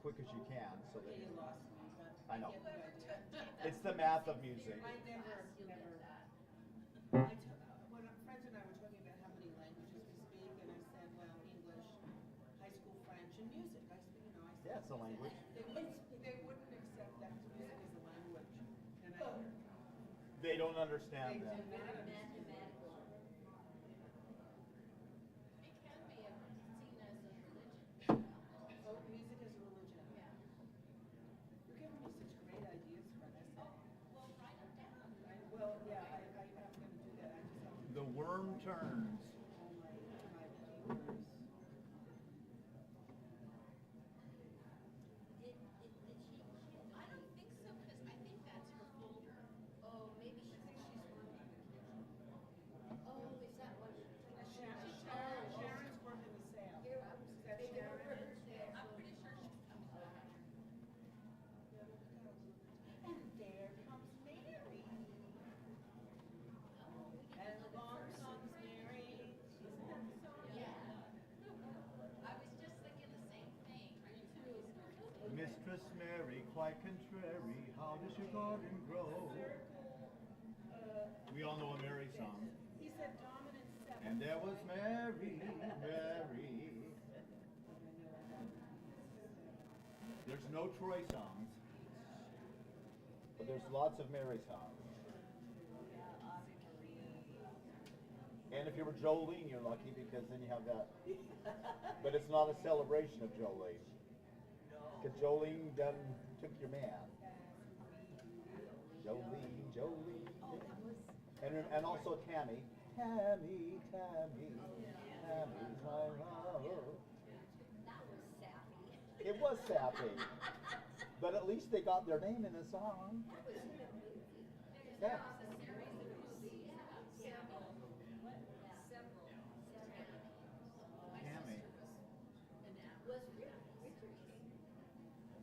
quick as you can, so that Okay, you lost me, but I know. get the idea. It's the math of music. I never. When friends and I were talking about how many languages we speak, and I said, well, English, high school French, and music. I said, you know, I said, Yeah, it's a language. They wouldn't accept that music as a language, and They don't they understand do that. not understand. It can be seen as a religion. Oh, music is a religion. Yeah. You're giving me such great ideas for an essay. Well, write them down. Well, yeah, I'm going to do that. I just have to The worm turns. all my keywords. I don't think so, because I think that's her folder. Oh, maybe she thinks she's working. Oh, is that what? Sharon's working the sale. Here, I was Is that thinking of Sharon? her. I'm pretty sure she's coming back. And there comes Mary. And along comes Mary. Isn't that the song? Yeah. I was just thinking the same thing. Me too. Mistress Mary, quite contrary, how does your garden grow? We all know a Mary song. He said dominant seven. And there was Mary, Mary. There's no Troy songs, but there's lots of Mary songs. And if you were Jolene, you're lucky because then you have that. But it's not a celebration of Jolene. Because Jolene done took your man. Jolene, Jolene. And also Tammy. Tammy, Tammy's my love. That was sappy. It was sappy. But at least they got their name in the song. That was in a movie. Yeah. There was a series of movies. Yeah. Several. Tammy. Was Richard King.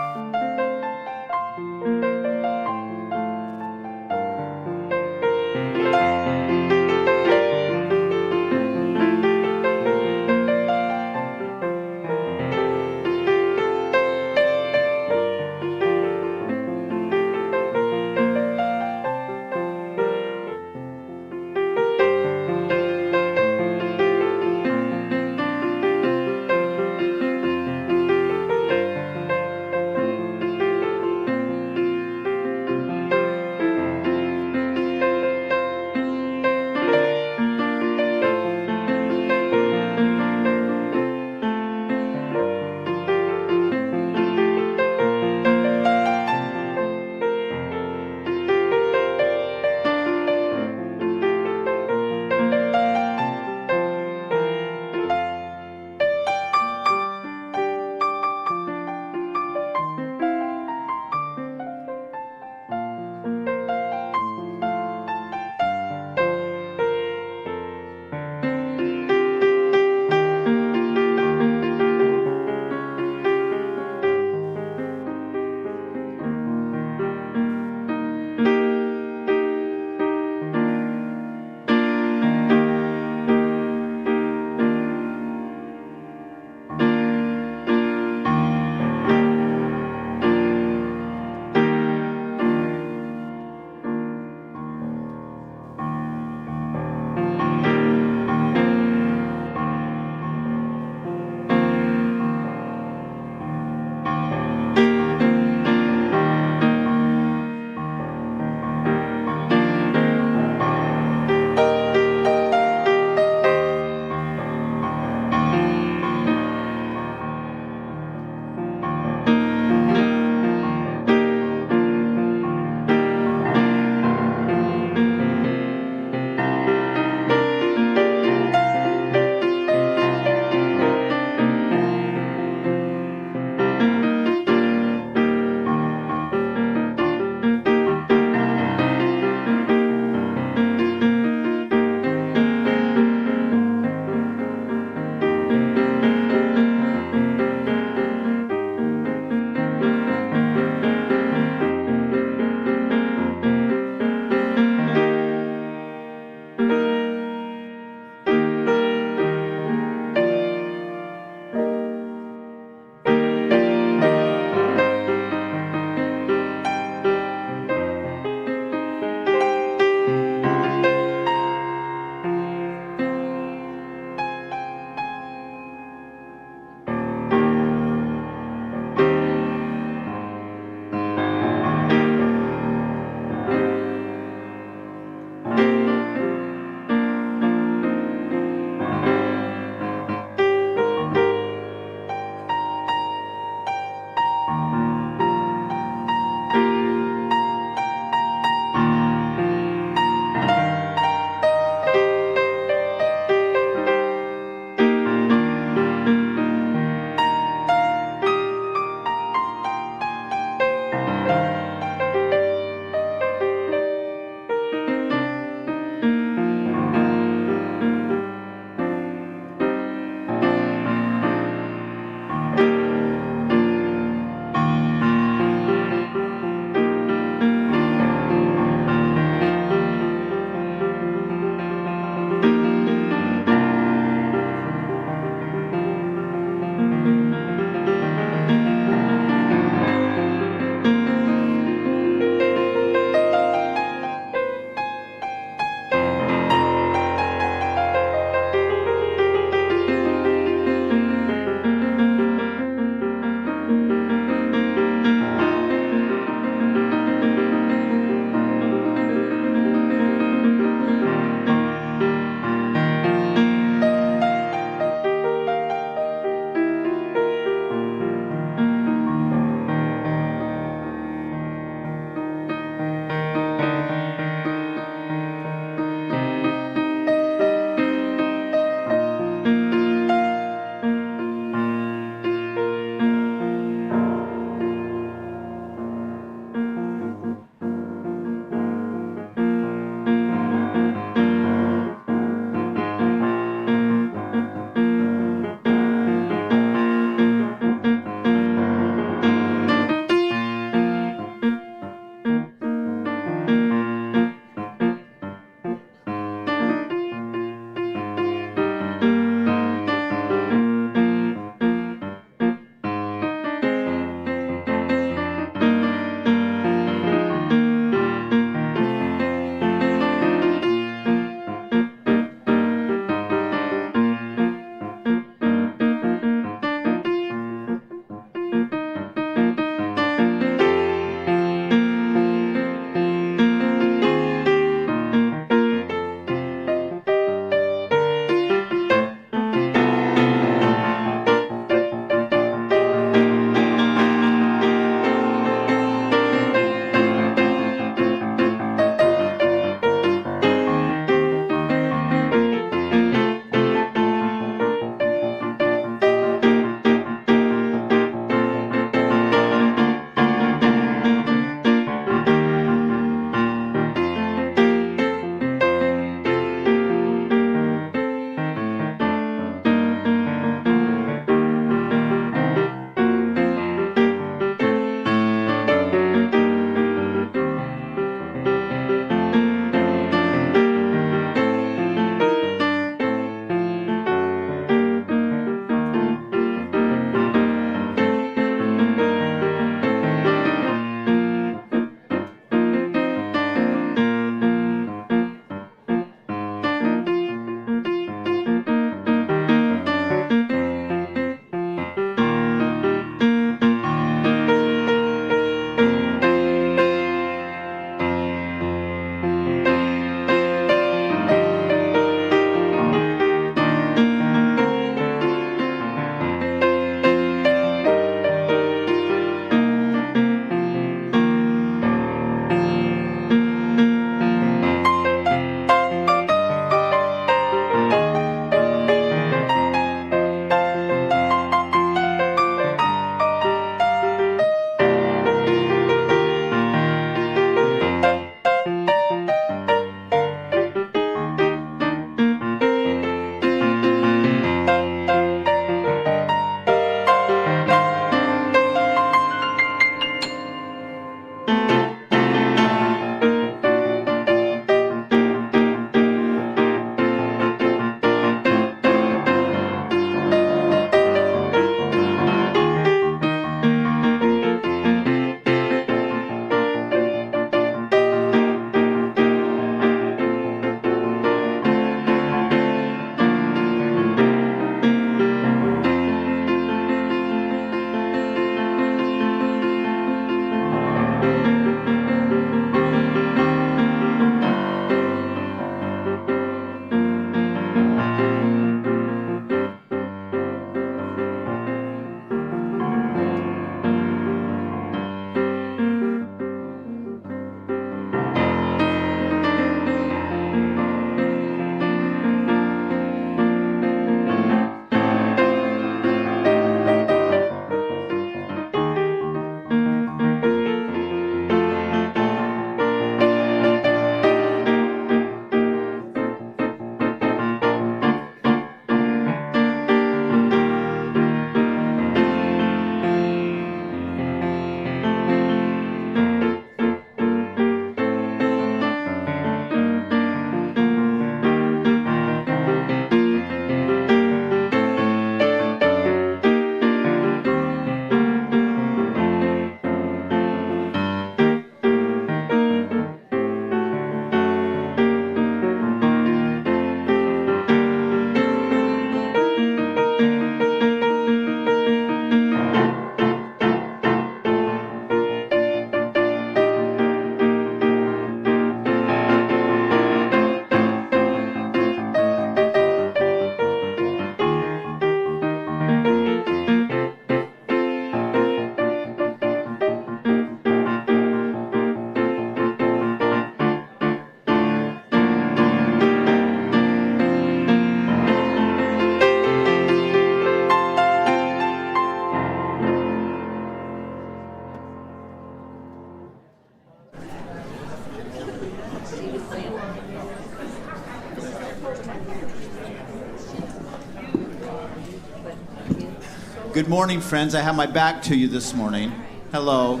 Good morning, friends. I have my back to you this morning. Hello.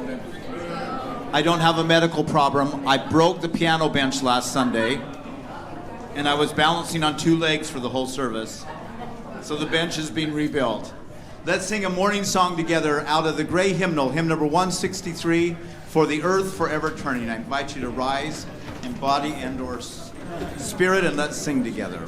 I don't have a medical problem. I broke the piano bench last Sunday, and I was balancing on 2 legs for the whole service. So the bench is being rebuilt. Let's sing a morning song together out of the gray hymnal, hymn number 163, For the Earth Forever Turning. I invite you to rise in body and or spirit, and let's sing together.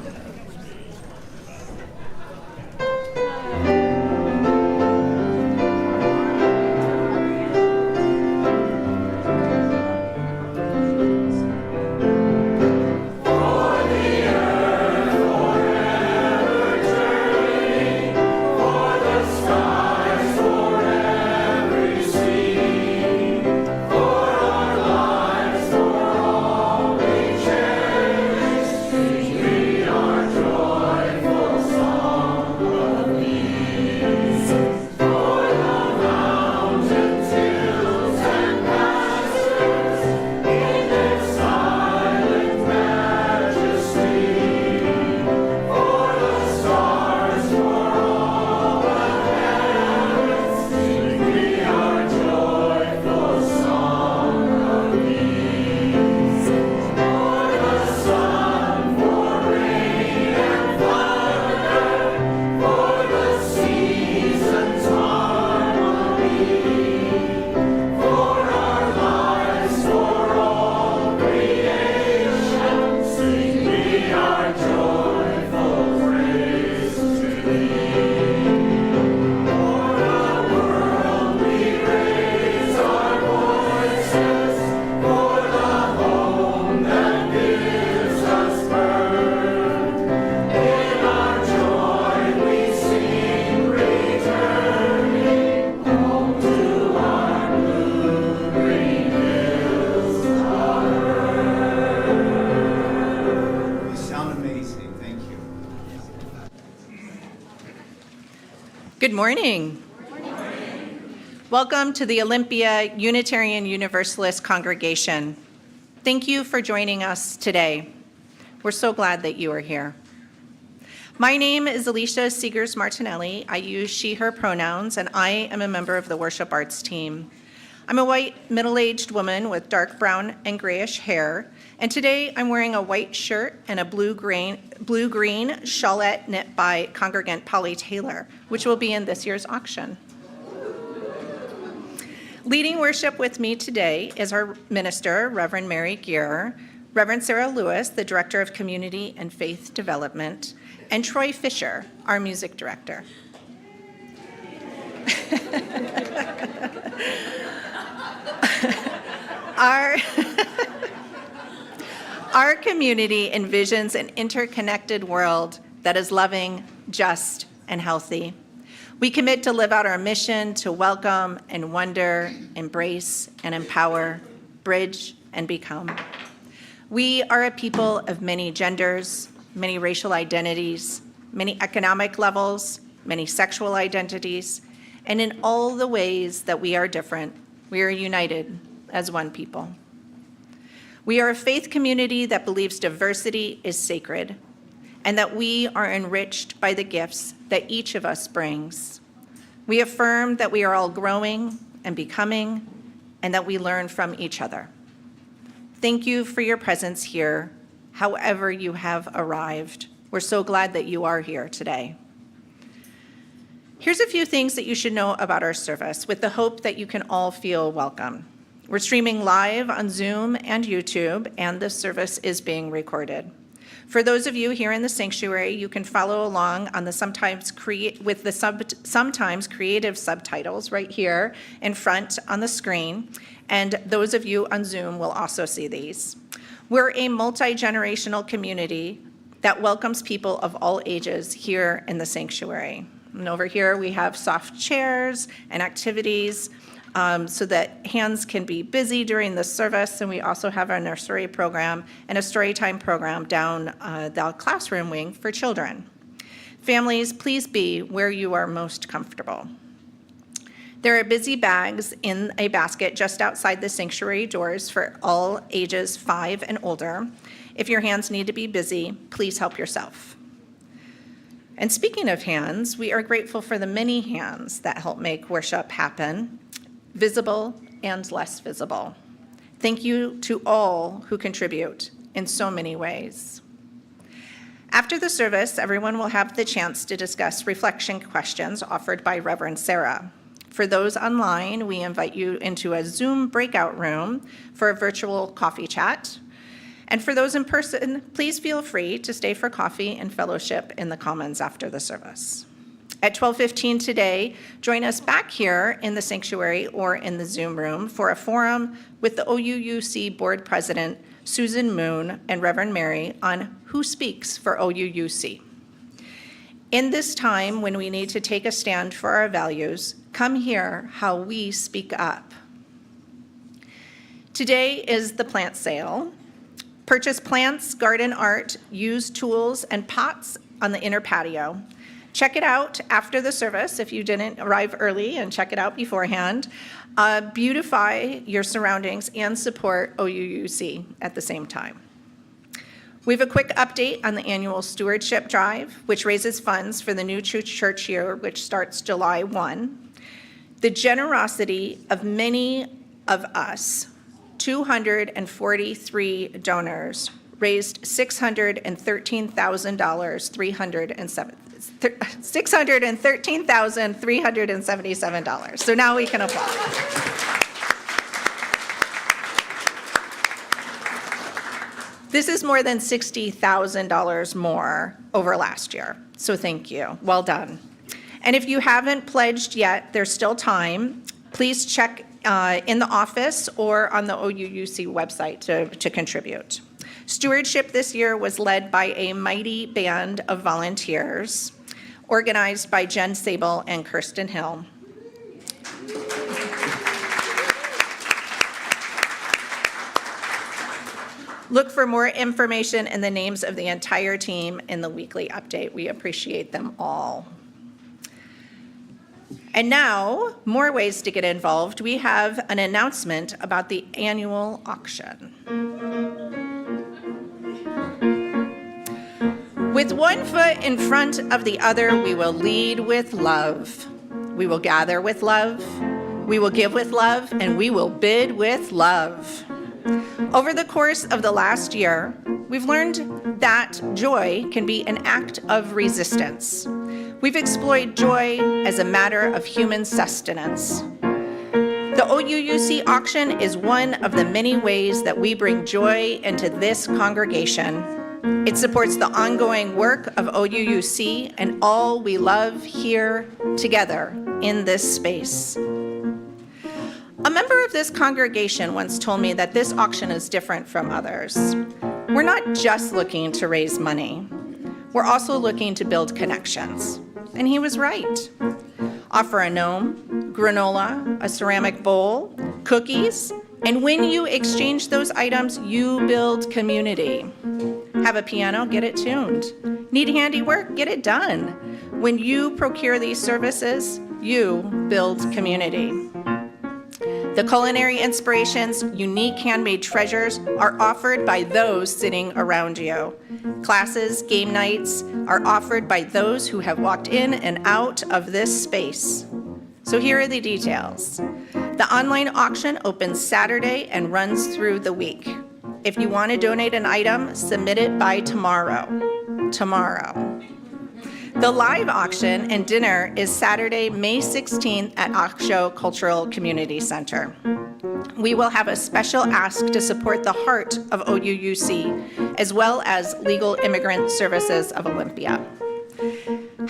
Good morning. Welcome to the Olympia Unitarian Universalist congregation. Thank you for joining us today. We're so glad that you are here. My name is Alicia Seegers Martinelli. I use she, her pronouns, and I am a member of the worship arts team. I'm a white, middle-aged woman with dark brown and grayish hair, and today I'm wearing a white shirt and a blue-green shawlette knit by congregant Polly Taylor, which will be in this year's auction. Leading worship with me today is our minister, Reverend Mary Gear, Reverend Sara Lewis, the Director of Community and Faith Development, and Troy Fisher, our music director. Our community envisions an interconnected world that is loving, just, and healthy. We commit to live out our mission to welcome and wonder, embrace and empower, bridge and become. We are a people of many genders, many racial identities, many economic levels, many sexual identities, and in all the ways that we are different, we are united as one people. We are a faith community that believes diversity is sacred and that we are enriched by the gifts that each of us brings. We affirm that we are all growing and becoming and that we learn from each other. Thank you for your presence here, however you have arrived. We're so glad that you are here today. Here's a few things that you should know about our service with the hope that you can all feel welcome. We're streaming live on Zoom and YouTube, and this service is being recorded. For those of you here in the sanctuary, you can follow along on the sometimes creative subtitles right here in front on the screen, and those of you on Zoom will also see these. We're a multi-generational community that welcomes people of all ages here in the sanctuary. And over here we have soft chairs and activities so that hands can be busy during the service, and we also have our nursery program and a story time program down the classroom wing for children. Families, please be where you are most comfortable. There are busy bags in a basket just outside the sanctuary doors for all ages 5 and older. If your hands need to be busy, please help yourself. And speaking of hands, we are grateful for the many hands that help make worship happen, visible and less visible. Thank you to all who contribute in so many ways. After the service, everyone will have the chance to discuss reflection questions offered by Reverend Sara. For those online, we invite you into a Zoom breakout room for a virtual coffee chat. And for those in person, please feel free to stay for coffee and fellowship in the Commons after the service. At 12:15 today, join us back here in the sanctuary or in the Zoom room for a forum with the OUUC Board President, Susan Moon, and Reverend Mary on who speaks for OUUC. In this time when we need to take a stand for our values, come hear how we speak up. Today is the plant sale. Purchase plants, garden art, used tools, and pots on the inner patio. Check it out after the service if you didn't arrive early, and check it out beforehand. Beautify your surroundings and support OUUC at the same time. We have a quick update on the annual stewardship drive, which raises funds for the new church year, which starts July 1. The generosity of many of us, 243 donors, raised $613,377. So now we can applaud. This is more than $60,000 more over last year. So thank you. Well done. And if you haven't pledged yet, there's still time. Please check in the office or on the OUUC website to contribute. Stewardship this year was led by a mighty band of volunteers, organized by Jen Sable and Kirsten Hill. Look for more information and the names of the entire team in the weekly update. We appreciate them all. And now, more ways to get involved. We have an announcement about the annual auction. With one foot in front of the other, we will lead with love. We will gather with love. We will give with love, and we will bid with love. Over the course of the last year, we've learned that joy can be an act of resistance. We've explored joy as a matter of human sustenance. The OUUC auction is one of the many ways that we bring joy into this congregation. It supports the ongoing work of OUUC and all we love here together in this space. A member of this congregation once told me that this auction is different from others. We're not just looking to raise money. We're also looking to build connections. And he was right. Offer a gnome, granola, a ceramic bowl, cookies, and when you exchange those items, you build community. Have a piano, get it tuned. Need handiwork, get it done. When you procure these services, you build community. The culinary inspirations, unique handmade treasures, are offered by those sitting around you. Classes, game nights are offered by those who have walked in and out of this space. So here are the details. The online auction opens Saturday and runs through the week. If you want to donate an item, submit it by tomorrow. The live auction and dinner is Saturday, May 16th at Oxshow Cultural Community Center. We will have a special ask to support the heart of OUUC, as well as Legal Immigrant Services of Olympia.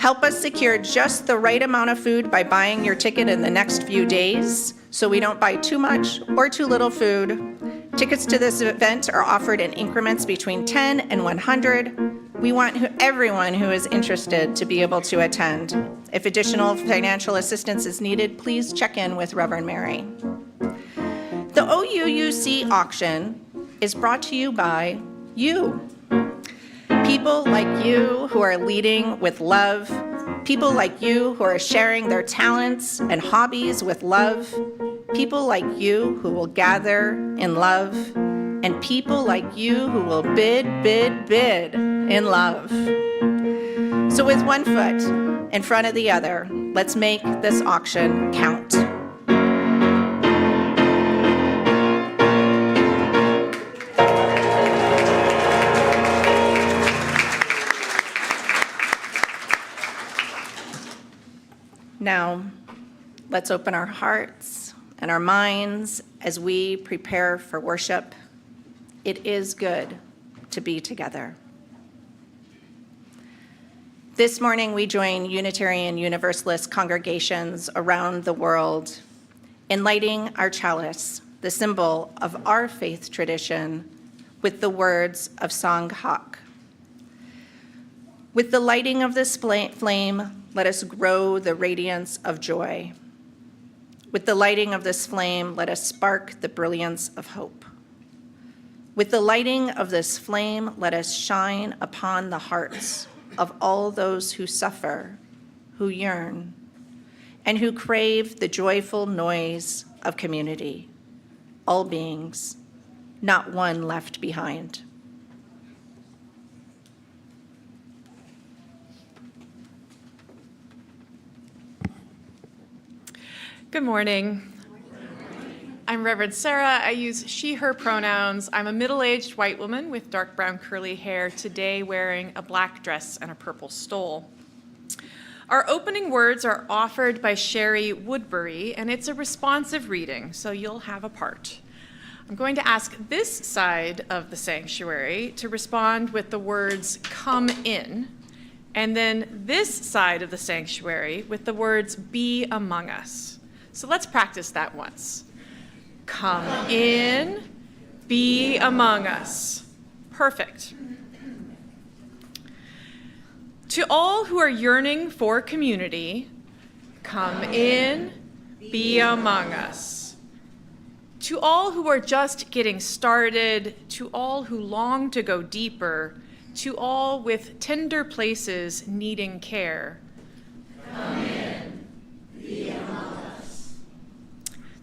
Help us secure just the right amount of food by buying your ticket in the next few days, so we don't buy too much or too little food. Tickets to this event are offered in increments between 10 and 100. We want everyone who is interested to be able to attend. If additional financial assistance is needed, please check in with Reverend Mary. The OUUC auction is brought to you by you. People like you who are leading with love. People like you who are sharing their talents and hobbies with love. People like you who will gather in love. And people like you who will bid in love. So with one foot in front of the other, let's make this auction count. Now, let's open our hearts and our minds as we prepare for worship. It is good to be together. This morning, we join Unitarian Universalist congregations around the world in lighting our chalice, the symbol of our faith tradition, with the words of Song Hak. With the lighting of this flame, let us grow the radiance of joy. With the lighting of this flame, let us spark the brilliance of hope. With the lighting of this flame, let us shine upon the hearts of all those who suffer, who yearn, and who crave the joyful noise of community, all beings, not one left behind. Good morning. I'm Reverend Sara. I use she, her pronouns. I'm a middle-aged white woman with dark brown curly hair, today wearing a black dress and a purple stole. Our opening words are offered by Sherry Woodbury, and it's a responsive reading, so you'll have a part. I'm going to ask this side of the sanctuary to respond with the words, "Come in," and then this side of the sanctuary with the words, "Be among us." So let's practice that once. Come in, be among us. Perfect. To all who are yearning for community, come in, be among us. To all who are just getting started, to all who long to go deeper, to all with tender places needing care, come in, be among us.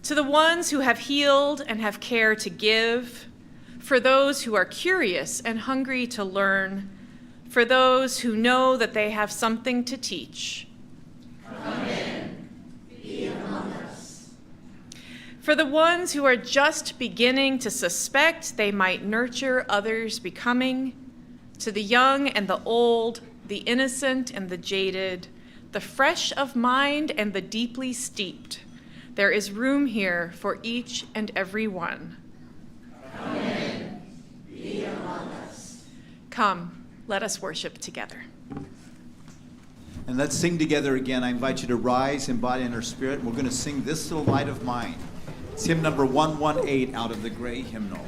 To the ones who have healed and have care to give, for those who are curious and hungry to learn, for those who know that they have something to teach. Come in, be among us. For the ones who are just beginning to suspect they might nurture others becoming, to the young and the old, the innocent and the jaded, the fresh of mind and the deeply steeped, there is room here for each and every one. Come in, be among us. Come, let us worship together. And let's sing together again. I invite you to rise in body and our spirit. And we're going to sing This Little Light of Mine. It's hymn number 118 out of the gray hymnal.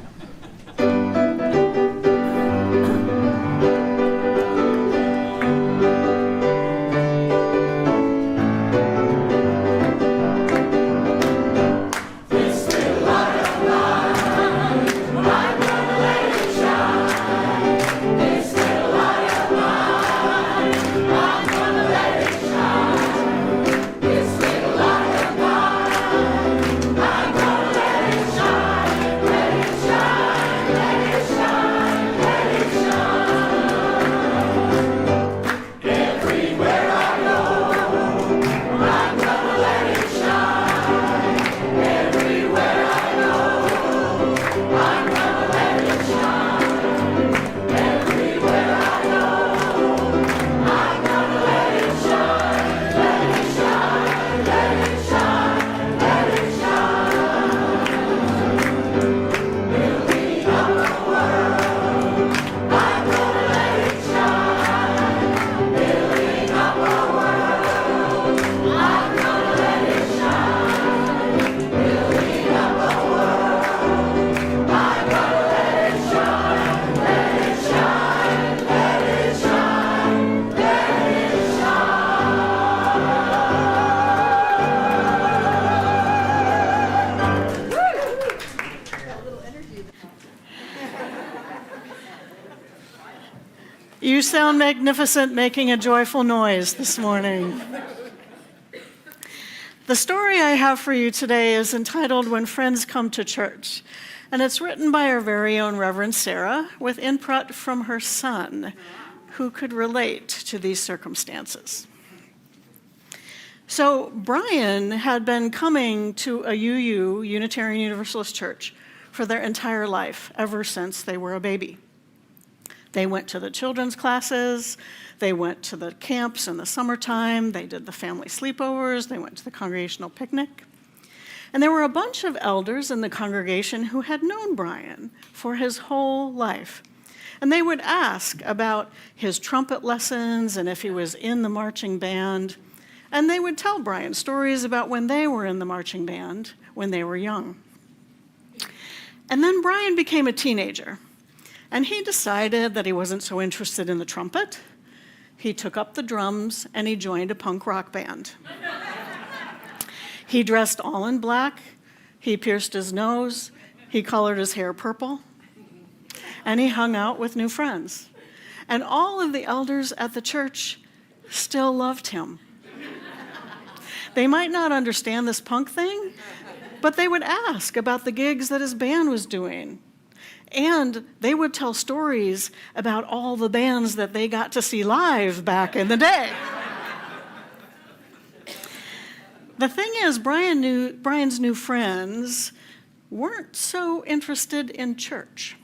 You sound magnificent making a joyful noise this morning. The story I have for you today is entitled When Friends Come to Church, and it's written by our very own Reverend Sara with input from her son, who could relate to these circumstances. So Brian had been coming to a UU, Unitarian Universalist Church, for their entire life, ever since they were a baby. They went to the children's classes, they went to the camps in the summertime, they did the family sleepovers, they went to the congregational picnic. And there were a bunch of elders in the congregation who had known Brian for his whole life. And they would ask about his trumpet lessons and if he was in the marching band. And they would tell Brian stories about when they were in the marching band when they were young. And then Brian became a teenager, and he decided that he wasn't so interested in the trumpet. He took up the drums, and he joined a punk rock band. He dressed all in black, he pierced his nose, he colored his hair purple, and he hung out with new friends. And all of the elders at the church still loved him. They might not understand this punk thing, but they would ask about the gigs that his band was doing. And they would tell stories about all the bands that they got to see live back in the day. The thing is, Brian's new friends weren't so interested in church.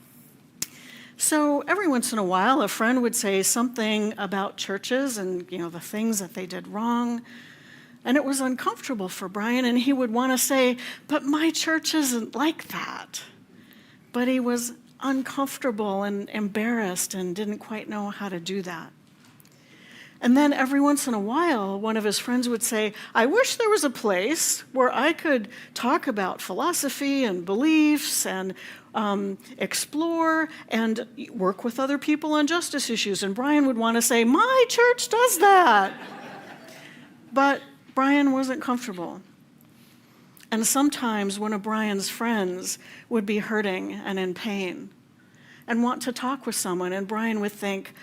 So every once in a while, a friend would say something about churches and, the things that they did wrong. And it was uncomfortable for Brian, and he would want to say, but my church isn't like that. But he was uncomfortable and embarrassed and didn't quite know how to do that. And then every once in a while, one of his friends would say, I wish there was a place where I could talk about philosophy and beliefs and explore and work with other people on justice issues. And Brian would want to say, my church does that. But Brian wasn't comfortable. And sometimes one of Brian's friends would be hurting and in pain and want to talk with someone, and Brian would think,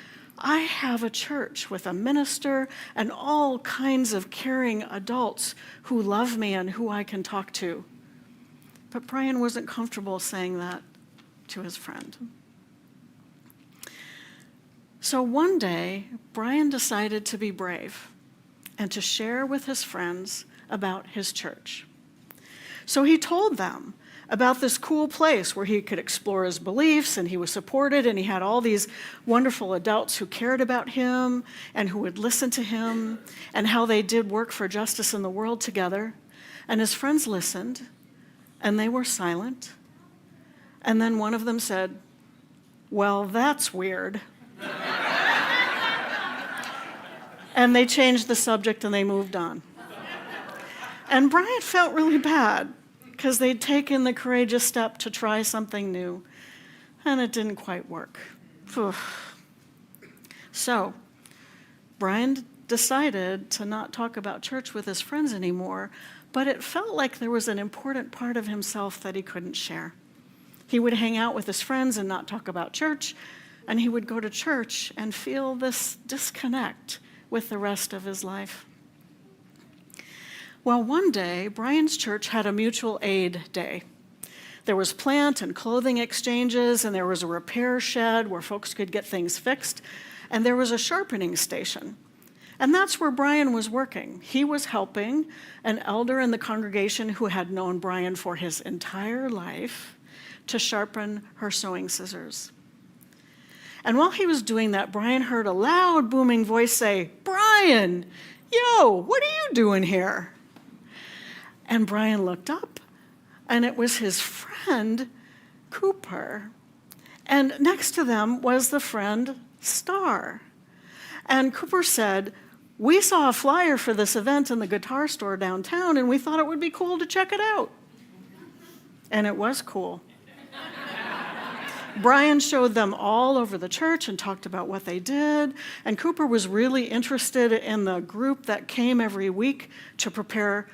I have a church with a minister and all kinds of caring adults who love me and who I can talk to. But Brian wasn't comfortable saying that to his friend. So one day, Brian decided to be brave and to share with his friends about his church. So he told them about this cool place where he could explore his beliefs, and he was supported, and he had all these wonderful adults who cared about him and who would listen to him, and how they did work for justice in the world together. And his friends listened, and they were silent. And then one of them said, well, that's weird. And they changed the subject and they moved on. And Brian felt really bad because they'd taken the courageous step to try something new, and it didn't quite work. So Brian decided to not talk about church with his friends anymore, but it felt like there was an important part of himself that he couldn't share. He would hang out with his friends and not talk about church, and he would go to church and feel this disconnect with the rest of his life. Well, one day, Brian's church had a mutual aid day. There was plant and clothing exchanges, and there was a repair shed where folks could get things fixed, and there was a sharpening station. And that's where Brian was working. He was helping an elder in the congregation who had known Brian for his entire life to sharpen her sewing scissors. And while he was doing that, Brian heard a loud, booming voice say, Brian, yo, what are you doing here? And Brian looked up, and it was his friend, Cooper. And next to them was the friend, Star. And Cooper said, we saw a flyer for this event in the guitar store downtown, and we thought it would be cool to check it out. And it was cool. Brian showed them all over the church and talked about what they did, and Cooper was really interested in the group that came every week to prepare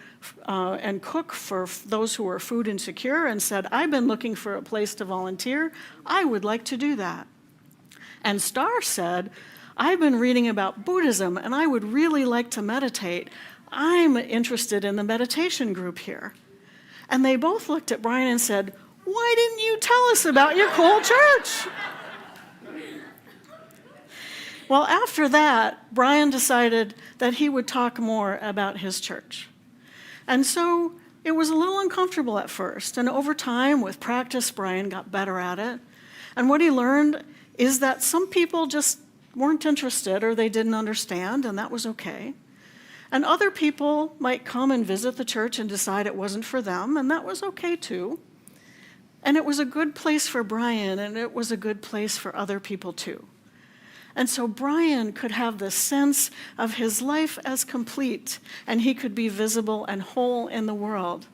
and cook for those who were food insecure, and said, I've been looking for a place to volunteer. I would like to do that. And Star said, I've been reading about Buddhism, and I would really like to meditate. I'm interested in the meditation group here. And they both looked at Brian and said, why didn't you tell us about your cool church? Well, after that, Brian decided that he would talk more about his church. And so it was a little uncomfortable at first. And over time, with practice, Brian got better at it. And what he learned is that some people just weren't interested or they didn't understand, and that was okay. And other people might come and visit the church and decide it wasn't for them, and that was okay too. And it was a good place for Brian, and it was a good place for other people too. And so Brian could have the sense of his life as complete, and he could be visible and whole in the world.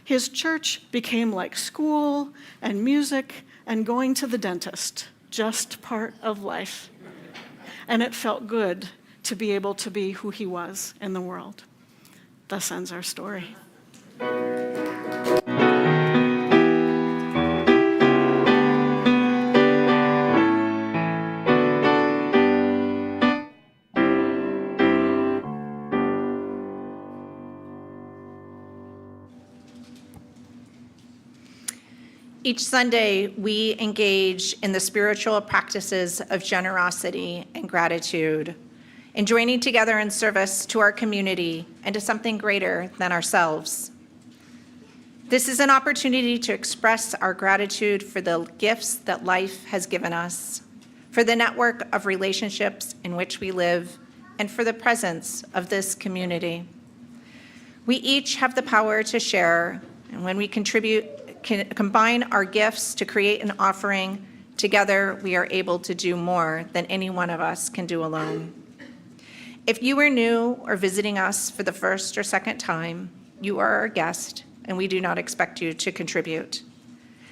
His church became like school and music and going to the dentist, just part of life. And it felt good to be able to be who he was in the world. Thus ends our story. Each Sunday, we engage in the spiritual practices of generosity and gratitude, in joining together in service to our community and to something greater than ourselves. This is an opportunity to express our gratitude for the gifts that life has given us, for the network of relationships in which we live, and for the presence of this community. We each have the power to share, and when we combine our gifts to create an offering, together we are able to do more than any one of us can do alone. If you are new or visiting us for the first or second time, you are our guest, and we do not expect you to contribute.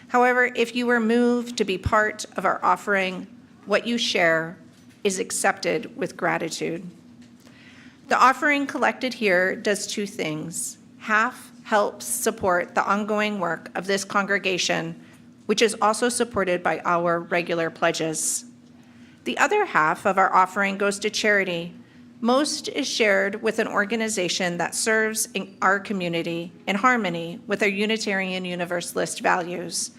However, if you are moved to be part of our offering, what you share is accepted with gratitude. The offering collected here does two things. Half helps support the ongoing work of this congregation, which is also supported by our regular pledges. The other half of our offering goes to charity. Most is shared with an organization that serves in our community in harmony with our Unitarian Universalist values,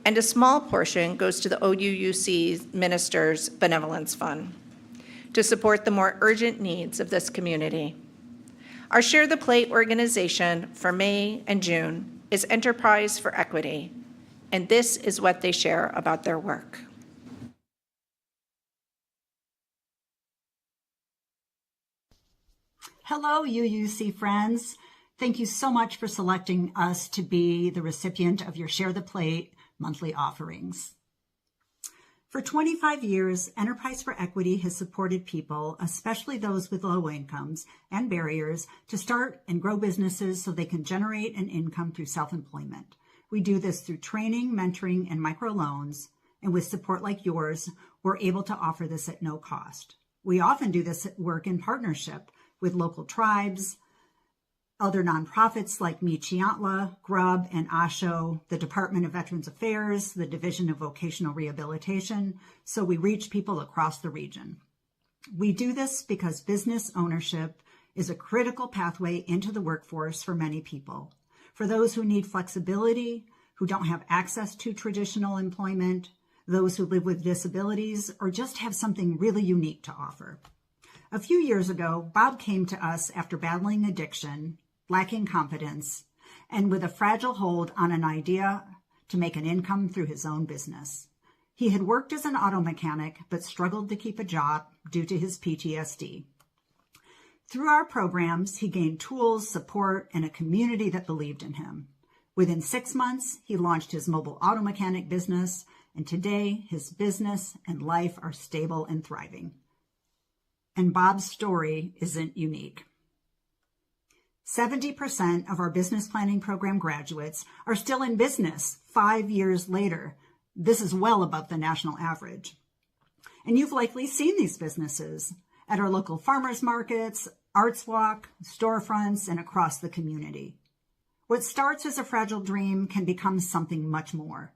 and a small portion goes to the OUUC Ministers Benevolence Fund to support the more urgent needs of this community. Our Share the Plate organization for May and June is Enterprise for Equity, and this is what they share about their work. Hello, UUC friends. Thank you so much for selecting us to be the recipient of your Share the Plate monthly offerings. For 25 years, Enterprise for Equity has supported people, especially those with low incomes and barriers, to start and grow businesses so they can generate an income through self-employment. We do this through training, mentoring, and microloans, and with support like yours, we're able to offer this at no cost. We often do this work in partnership with local tribes, other nonprofits like Michiantla, Grub, and ASHO, the Department of Veterans Affairs, the Division of Vocational Rehabilitation, so we reach people across the region. We do this because business ownership is a critical pathway into the workforce for many people. For those who need flexibility, who don't have access to traditional employment, those who live with disabilities, or just have something really unique to offer. A few years ago, Bob came to us after battling addiction, lacking confidence, and with a fragile hold on an idea to make an income through his own business. He had worked as an auto mechanic, but struggled to keep a job due to his PTSD. Through our programs, he gained tools, support, and a community that believed in him. Within 6 months, he launched his mobile auto mechanic business, and today his business and life are stable and thriving. And Bob's story isn't unique. 70% of our business planning program graduates are still in business 5 years later. This is well above the national average. And you've likely seen these businesses at our local farmers markets, arts walk, storefronts, and across the community. What starts as a fragile dream can become something much more.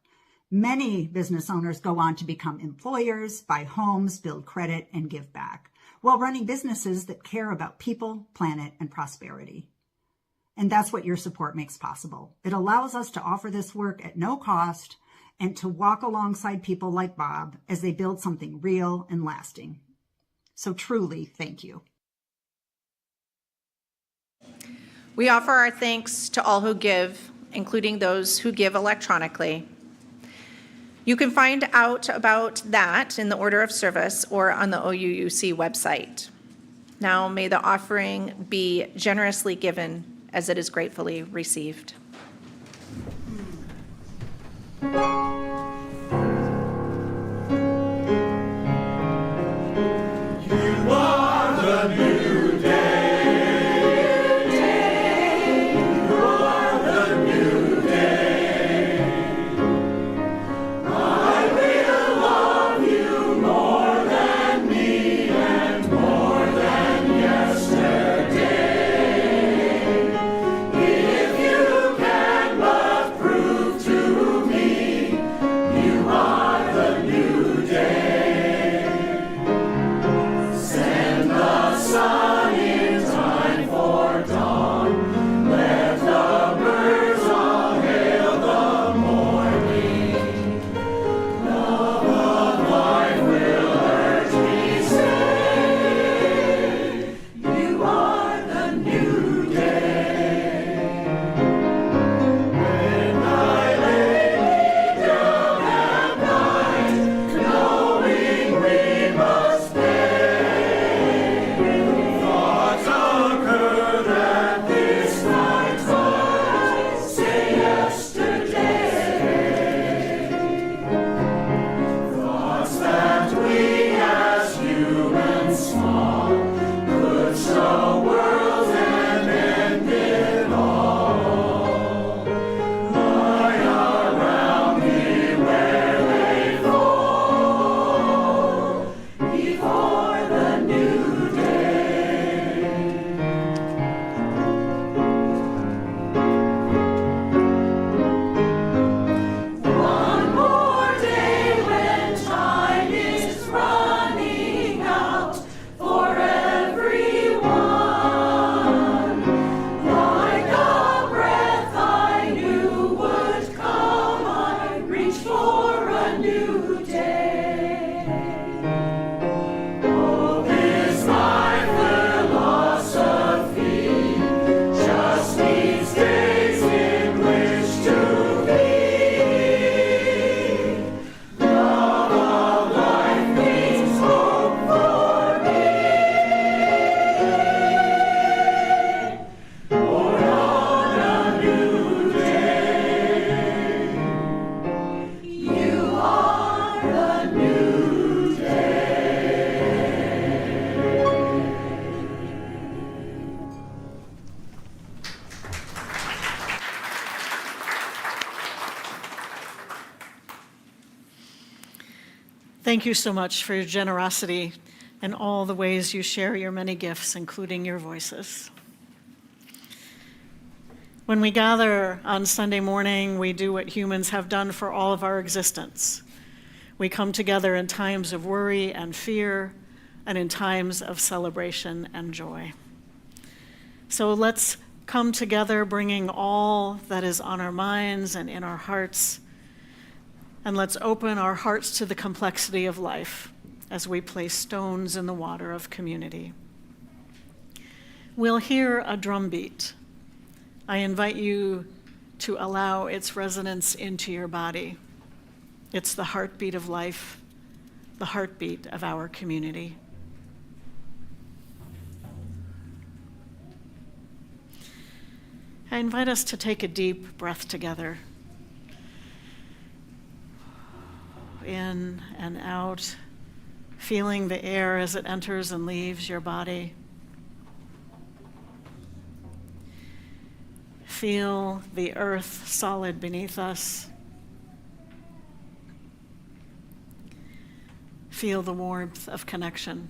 Many business owners go on to become employers, buy homes, build credit, and give back, while running businesses that care about people, planet, and prosperity. And that's what your support makes possible. It allows us to offer this work at no cost and to walk alongside people like Bob as they build something real and lasting. So truly, thank you. We offer our thanks to all who give, including those who give electronically. You can find out about that in the order of service or on the OUUC website. Now may the offering be generously given as it is gratefully received. Thank you so much for your generosity and all the ways you share your many gifts, including your voices. When we gather on Sunday morning, we do what humans have done for all of our existence. We come together in times of worry and fear, and in times of celebration and joy. So let's come together bringing all that is on our minds and in our hearts, and let's open our hearts to the complexity of life as we place stones in the water of community. We'll hear a drum beat. I invite you to allow its resonance into your body. It's the heartbeat of life, the heartbeat of our community. I invite us to take a deep breath together. In and out, feeling the air as it enters and leaves your body. Feel the earth solid beneath us. Feel the warmth of connection.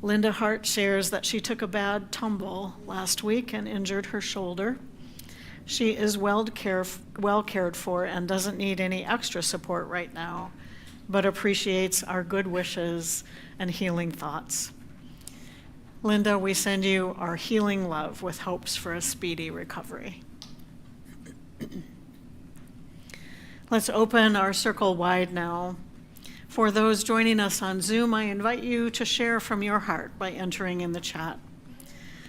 Linda Hart shares that she took a bad tumble last week and injured her shoulder. She is well cared for and doesn't need any extra support right now, but appreciates our good wishes and healing thoughts. Linda, we send you our healing love with hopes for a speedy recovery. Let's open our circle wide now. For those joining us on Zoom, I invite you to share from your heart by entering in the chat.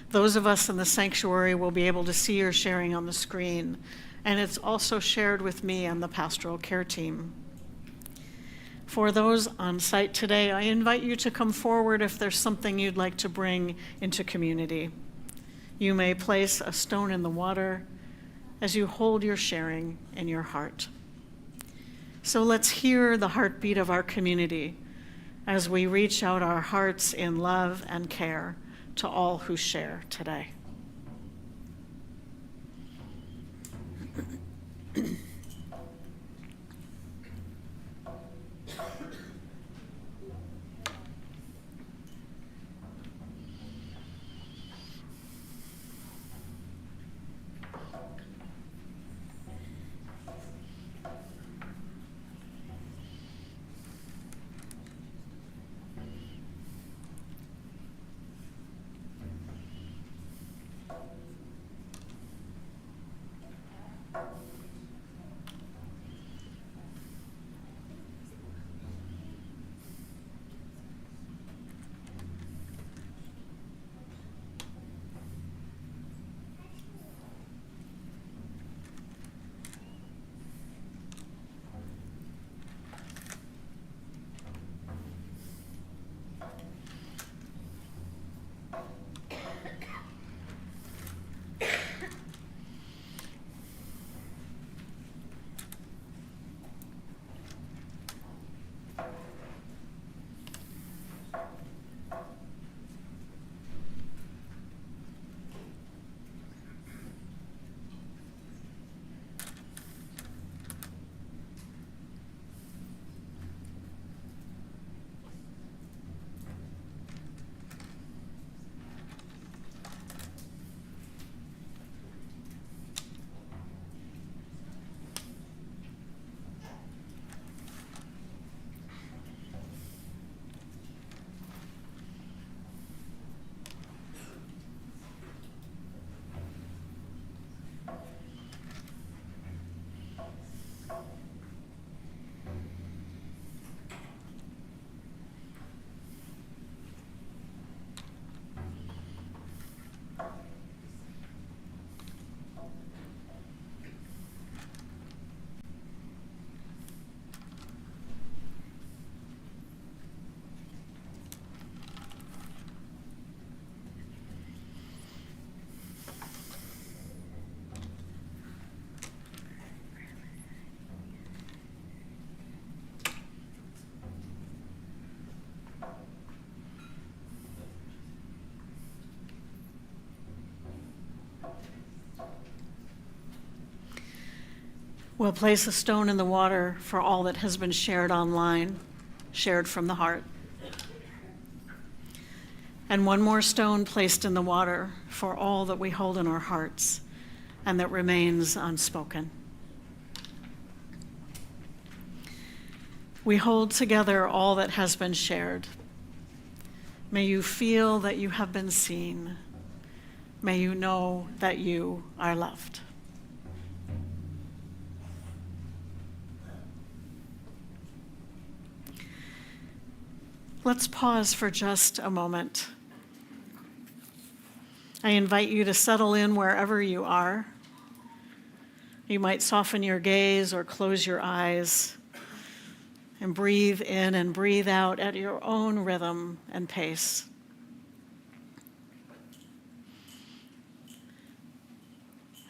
Those of us in the sanctuary will be able to see your sharing on the screen, and it's also shared with me and the pastoral care team. For those on site today, I invite you to come forward if there's something you'd like to bring into community. You may place a stone in the water as you hold your sharing in your heart. So let's hear the heartbeat of our community as we reach out our hearts in love and care to all who share today. We'll place a stone in the water for all that has been shared online, shared from the heart. And one more stone placed in the water for all that we hold in our hearts and that remains unspoken. We hold together all that has been shared. May you feel that you have been seen. May you know that you are loved. Let's pause for just a moment. I invite you to settle in wherever you are. You might soften your gaze or close your eyes and breathe in and breathe out at your own rhythm and pace.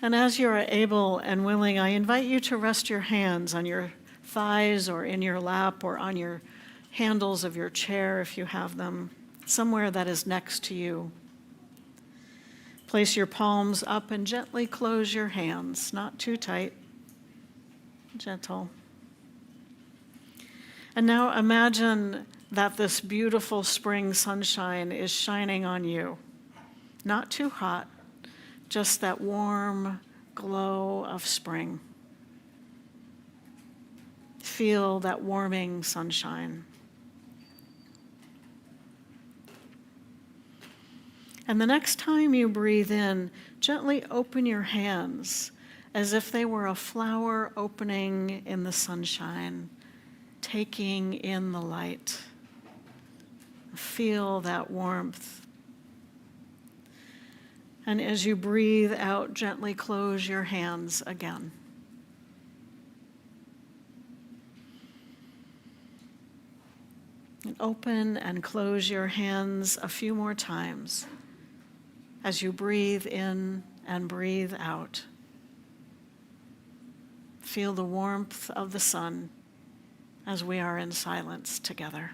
And as you are able and willing, I invite you to rest your hands on your thighs or in your lap or on your handles of your chair if you have them, somewhere that is next to you. Place your palms up and gently close your hands, not too tight, gentle. And now imagine that this beautiful spring sunshine is shining on you. Not too hot, just that warm glow of spring. Feel that warming sunshine. And the next time you breathe in, gently open your hands as if they were a flower opening in the sunshine, taking in the light. Feel that warmth. And as you breathe out, gently close your hands again. And open and close your hands a few more times as you breathe in and breathe out. Feel the warmth of the sun as we are in silence together.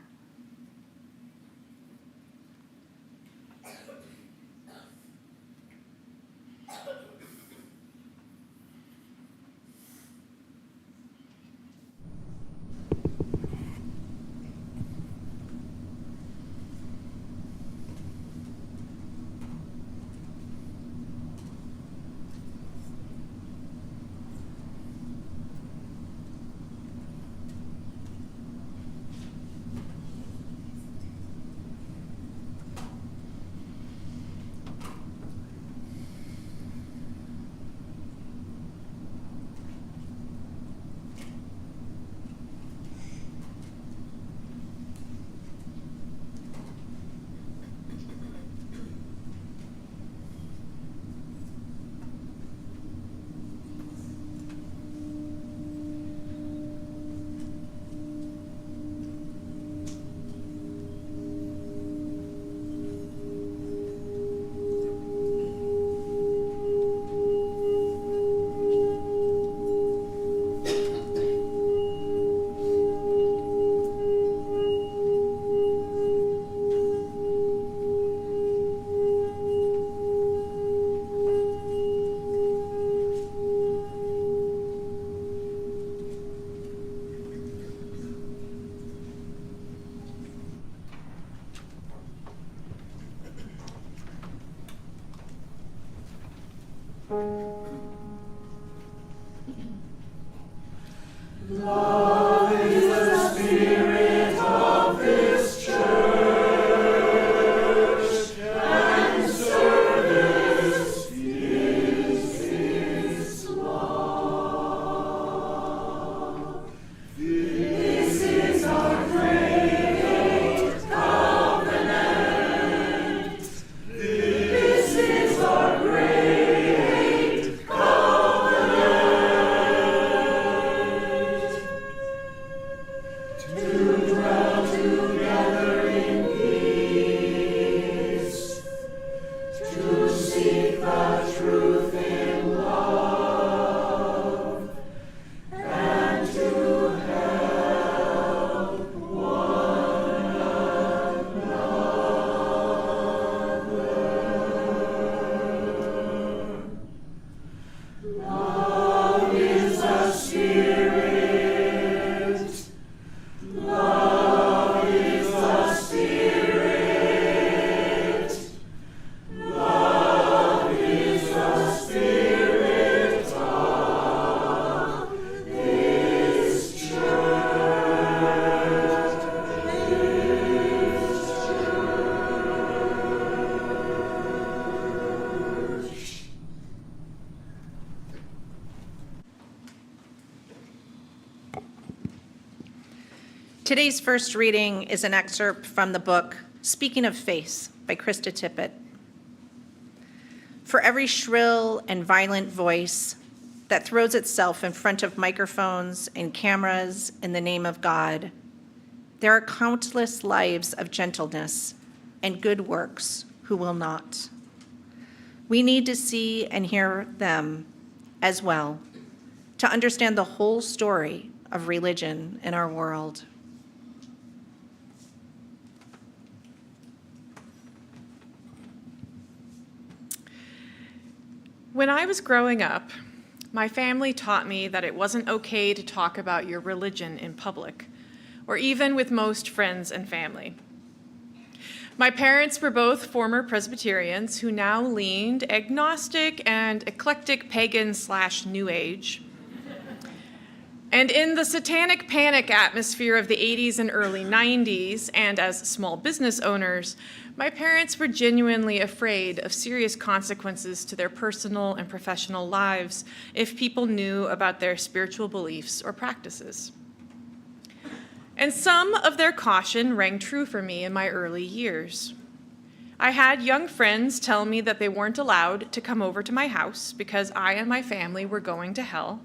Today's first reading is an excerpt from the book Speaking of Faith by Krista Tippett. For every shrill and violent voice that throws itself in front of microphones and cameras in the name of God, there are countless lives of gentleness and good works who will not. We need to see and hear them as well to understand the whole story of religion in our world. When I was growing up, my family taught me that it wasn't okay to talk about your religion in public, or even with most friends and family. My parents were both former Presbyterians who now leaned agnostic and eclectic pagan / New Age. And in the satanic panic atmosphere of the 80s and early 90s, and as small business owners, my parents were genuinely afraid of serious consequences to their personal and professional lives if people knew about their spiritual beliefs or practices. And some of their caution rang true for me in my early years. I had young friends tell me that they weren't allowed to come over to my house because I and my family were going to hell.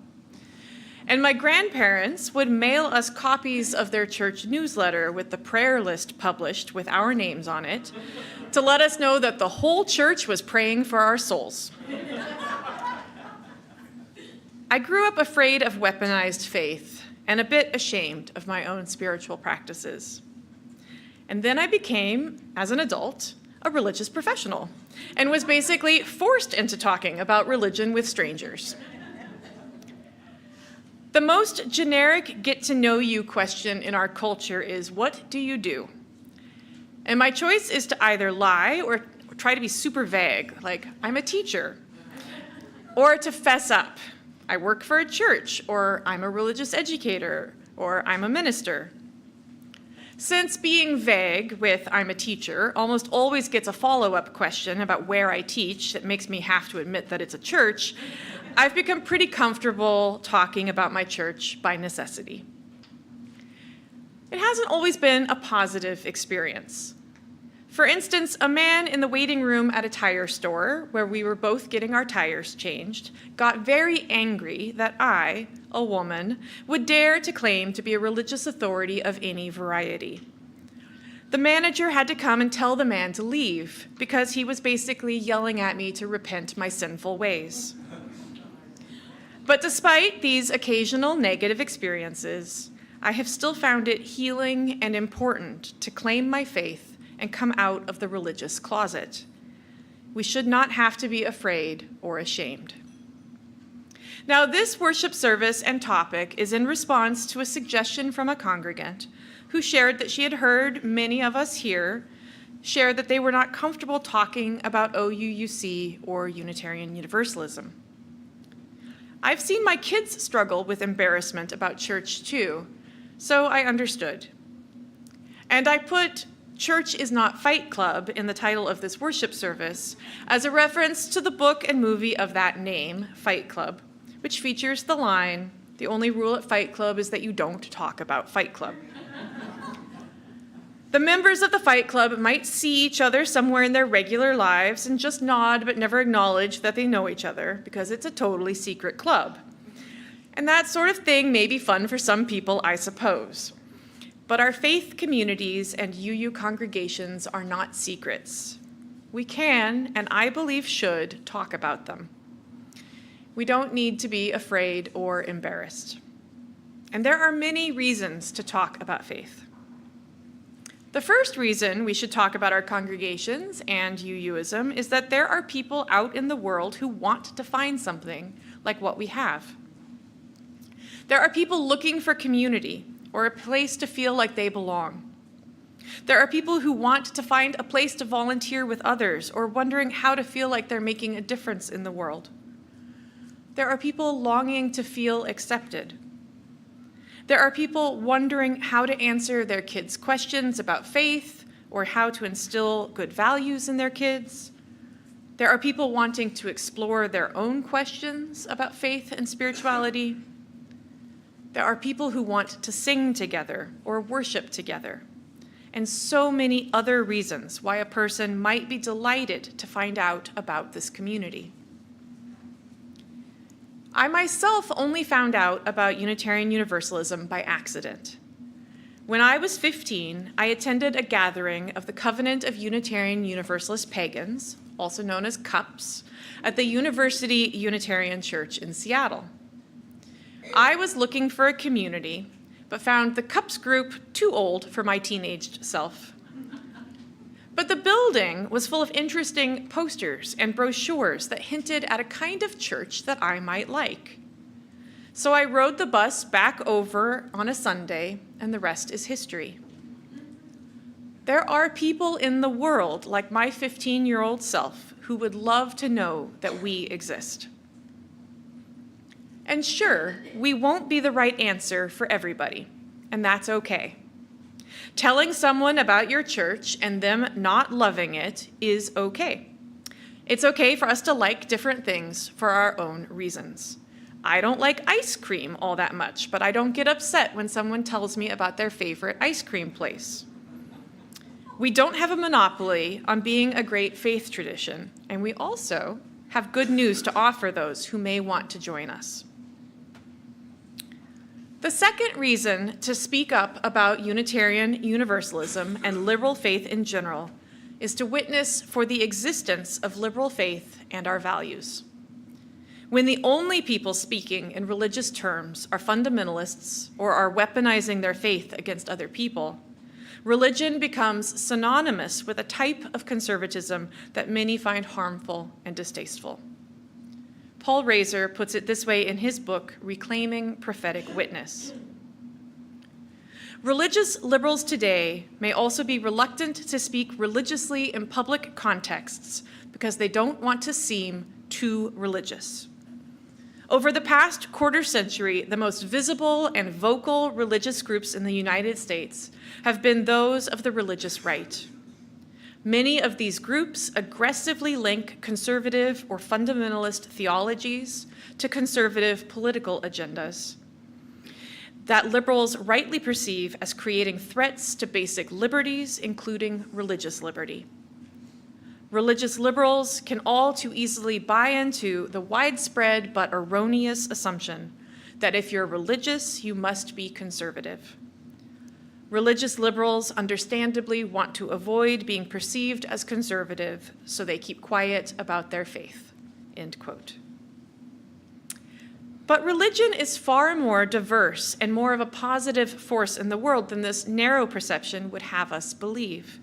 And my grandparents would mail us copies of their church newsletter with the prayer list published with our names on it to let us know that the whole church was praying for our souls. I grew up afraid of weaponized faith and a bit ashamed of my own spiritual practices. And then I became, as an adult, a religious professional and was basically forced into talking about religion with strangers. The most generic get-to-know-you question in our culture is, what do you do? And my choice is to either lie or try to be super vague, like, I'm a teacher, or to fess up. I work for a church, or I'm a religious educator, or I'm a minister. Since being vague with I'm a teacher almost always gets a follow-up question about where I teach that makes me have to admit that it's a church, I've become pretty comfortable talking about my church by necessity. It hasn't always been a positive experience. For instance, a man in the waiting room at a tire store, where we were both getting our tires changed, got very angry that I, a woman, would dare to claim to be a religious authority of any variety. The manager had to come and tell the man to leave because he was basically yelling at me to repent my sinful ways. But despite these occasional negative experiences, I have still found it healing and important to claim my faith and come out of the religious closet. We should not have to be afraid or ashamed. Now, this worship service and topic is in response to a suggestion from a congregant who shared that she had heard many of us here share that they were not comfortable talking about OUUC or Unitarian Universalism. I've seen my kids struggle with embarrassment about church too, so I understood. And I put Church is Not Fight Club in the title of this worship service as a reference to the book and movie of that name, Fight Club, which features the line, "The only rule at Fight Club is that you don't talk about Fight Club." The members of the Fight Club might see each other somewhere in their regular lives and just nod but never acknowledge that they know each other because it's a totally secret club. And that sort of thing may be fun for some people, I suppose. But our faith communities and UU congregations are not secrets. We can, and I believe should, talk about them. We don't need to be afraid or embarrassed. And there are many reasons to talk about faith. The first reason we should talk about our congregations and UUism is that there are people out in the world who want to find something like what we have. There are people looking for community or a place to feel like they belong. There are people who want to find a place to volunteer with others or wondering how to feel like they're making a difference in the world. There are people longing to feel accepted. There are people wondering how to answer their kids' questions about faith or how to instill good values in their kids. There are people wanting to explore their own questions about faith and spirituality. There are people who want to sing together or worship together, and so many other reasons why a person might be delighted to find out about this community. I myself only found out about Unitarian Universalism by accident. When I was 15, I attended a gathering of the Covenant of Unitarian Universalist Pagans, also known as CUPS, at the University Unitarian Church in Seattle. I was looking for a community, but found the CUPS group too old for my teenaged self. But the building was full of interesting posters and brochures that hinted at a kind of church that I might like. So I rode the bus back over on a Sunday, and the rest is history. There are people in the world, like my 15-year-old self, who would love to know that we exist. And sure, we won't be the right answer for everybody, and that's okay. Telling someone about your church and them not loving it is okay. It's okay for us to like different things for our own reasons. I don't like ice cream all that much, but I don't get upset when someone tells me about their favorite ice cream place. We don't have a monopoly on being a great faith tradition, and we also have good news to offer those who may want to join us. The second reason to speak up about Unitarian Universalism and liberal faith in general is to witness for the existence of liberal faith and our values. When the only people speaking in religious terms are fundamentalists or are weaponizing their faith against other people, religion becomes synonymous with a type of conservatism that many find harmful and distasteful. Paul Razor puts it this way in his book, Reclaiming Prophetic Witness. Religious liberals today may also be reluctant to speak religiously in public contexts because they don't want to seem too religious. Over the past quarter century, the most visible and vocal religious groups in the United States have been those of the religious right. Many of these groups aggressively link conservative or fundamentalist theologies to conservative political agendas that liberals rightly perceive as creating threats to basic liberties, including religious liberty. Religious liberals can all too easily buy into the widespread but erroneous assumption that if you're religious, you must be conservative. Religious liberals understandably want to avoid being perceived as conservative, so they keep quiet about their faith, end quote. But religion is far more diverse and more of a positive force in the world than this narrow perception would have us believe.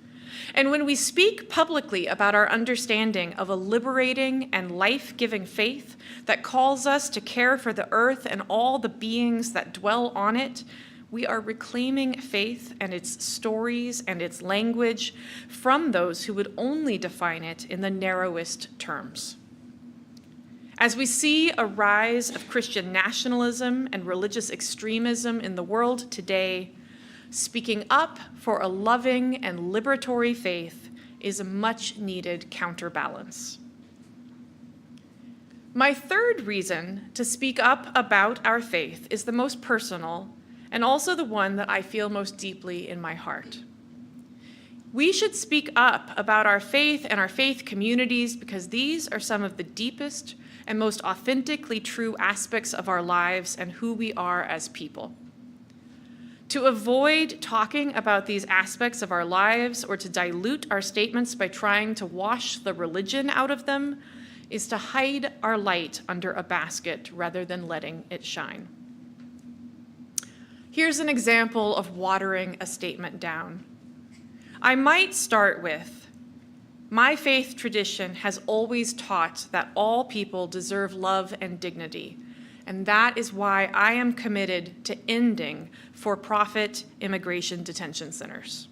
And when we speak publicly about our understanding of a liberating and life-giving faith that calls us to care for the earth and all the beings that dwell on it, we are reclaiming faith and its stories and its language from those who would only define it in the narrowest terms. As we see a rise of Christian nationalism and religious extremism in the world today, speaking up for a loving and liberatory faith is a much-needed counterbalance. My third reason to speak up about our faith is the most personal and also the one that I feel most deeply in my heart. We should speak up about our faith and our faith communities because these are some of the deepest and most authentically true aspects of our lives and who we are as people. To avoid talking about these aspects of our lives or to dilute our statements by trying to wash the religion out of them is to hide our light under a basket rather than letting it shine. Here's an example of watering a statement down. I might start with, my faith tradition has always taught that all people deserve love and dignity, and that is why I am committed to ending for-profit immigration detention centers.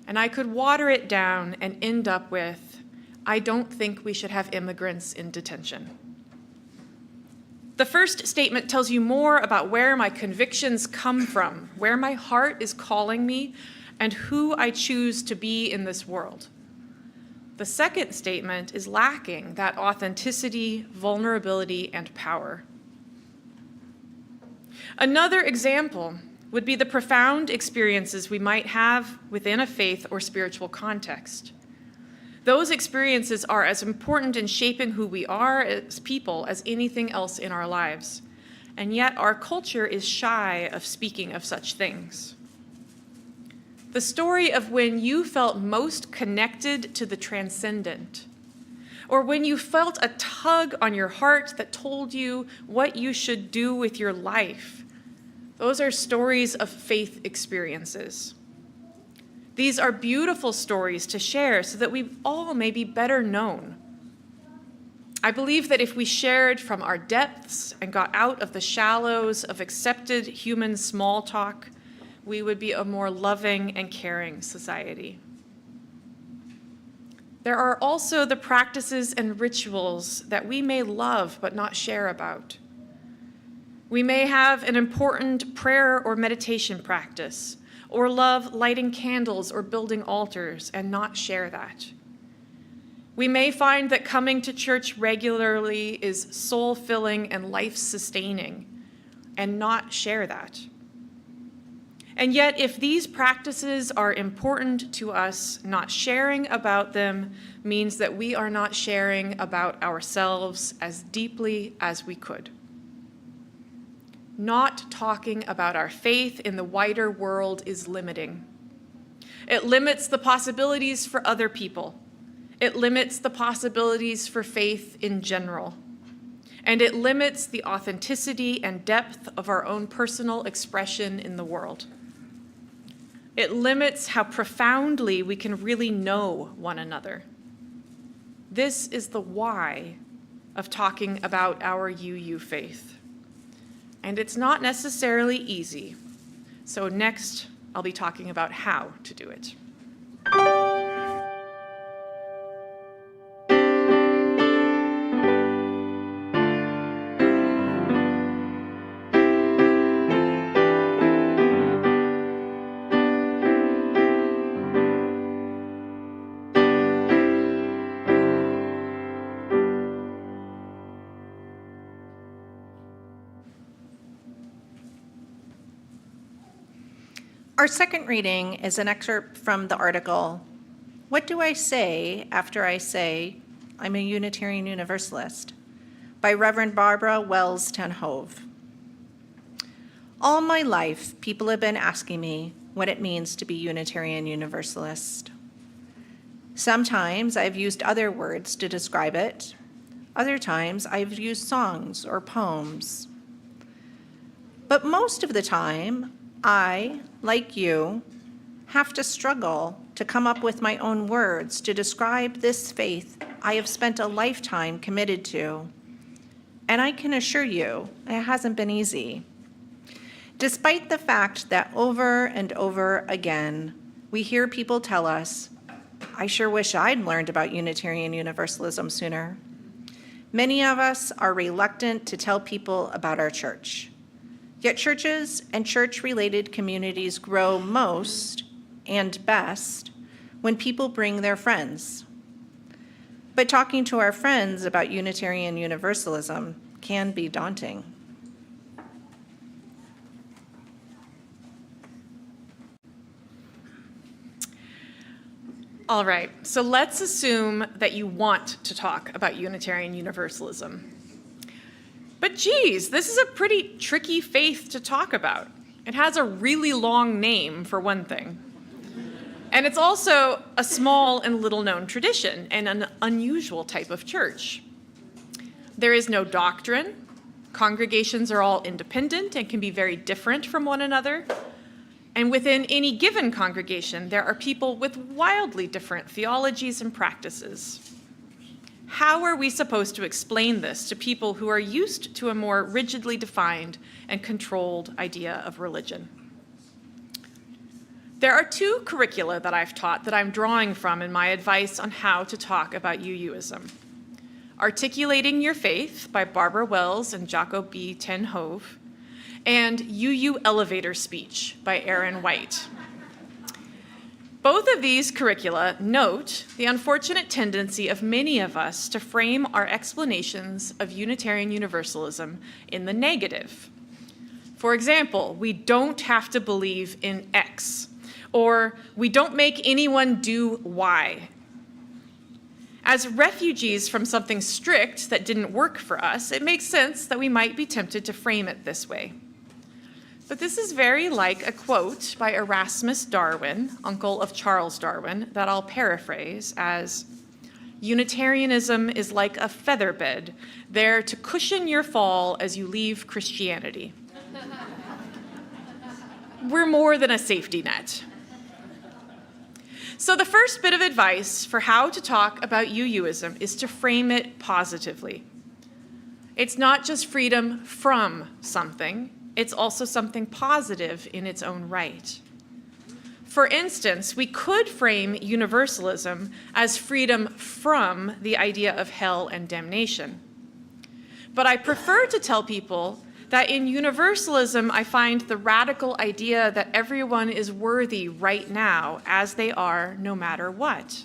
And I could water it down and end up with, I don't think we should have immigrants in detention. The first statement tells you more about where my convictions come from, where my heart is calling me, and who I choose to be in this world. The second statement is lacking that authenticity, vulnerability, and power. Another example would be the profound experiences we might have within a faith or spiritual context. Those experiences are as important in shaping who we are as people as anything else in our lives, and yet our culture is shy of speaking of such things. The story of when you felt most connected to the transcendent, or when you felt a tug on your heart that told you what you should do with your life, those are stories of faith experiences. These are beautiful stories to share so that we all may be better known. I believe that if we shared from our depths and got out of the shallows of accepted human small talk, we would be a more loving and caring society. There are also the practices and rituals that we may love but not share about. We may have an important prayer or meditation practice, or love lighting candles or building altars and not share that. We may find that coming to church regularly is soul-filling and life-sustaining, and not share that. And yet, if these practices are important to us, not sharing about them means that we are not sharing about ourselves as deeply as we could. Not talking about our faith in the wider world is limiting. It limits the possibilities for other people. It limits the possibilities for faith in general. And it limits the authenticity and depth of our own personal expression in the world. It limits how profoundly we can really know one another. This is the why of talking about our UU faith. And it's not necessarily easy. So next, I'll be talking about how to do it. Our second reading is an excerpt from the article, "What Do I Say After I Say I'm a Unitarian Universalist?" by Reverend Barbara Wells Ten Hove. All my life, people have been asking me what it means to be Unitarian Universalist. Sometimes I've used other words to describe it. Other times I've used songs or poems. But most of the time, I, like you, have to struggle to come up with my own words to describe this faith I have spent a lifetime committed to. And I can assure you, it hasn't been easy. Despite the fact that over and over again, we hear people tell us, "I sure wish I'd learned about Unitarian Universalism sooner." Many of us are reluctant to tell people about our church. Yet churches and church-related communities grow most and best when people bring their friends. But talking to our friends about Unitarian Universalism can be daunting. All right, so let's assume that you want to talk about Unitarian Universalism. But geez, this is a pretty tricky faith to talk about. It has a really long name, for one thing. And it's also a small and little-known tradition and an unusual type of church. There is no doctrine. Congregations are all independent and can be very different from one another. And within any given congregation, there are people with wildly different theologies and practices. How are we supposed to explain this to people who are used to a more rigidly defined and controlled idea of religion? There are two curricula that I've taught that I'm drawing from in my advice on how to talk about UUism. Articulating Your Faith by Barbara Wells and Jaco B. Ten Hove, and UU Elevator Speech by Aaron White. Both of these curricula note the unfortunate tendency of many of us to frame our explanations of Unitarian Universalism in the negative. For example, we don't have to believe in X, or we don't make anyone do Y. As refugees from something strict that didn't work for us, it makes sense that we might be tempted to frame it this way. But this is very like a quote by Erasmus Darwin, uncle of Charles Darwin, that I'll paraphrase as, "Unitarianism is like a featherbed, there to cushion your fall as you leave Christianity." We're more than a safety net. So the first bit of advice for how to talk about UUism is to frame it positively. It's not just freedom from something, it's also something positive in its own right. For instance, we could frame universalism as freedom from the idea of hell and damnation. But I prefer to tell people That in universalism, I find the radical idea that everyone is worthy right now as they are, no matter what.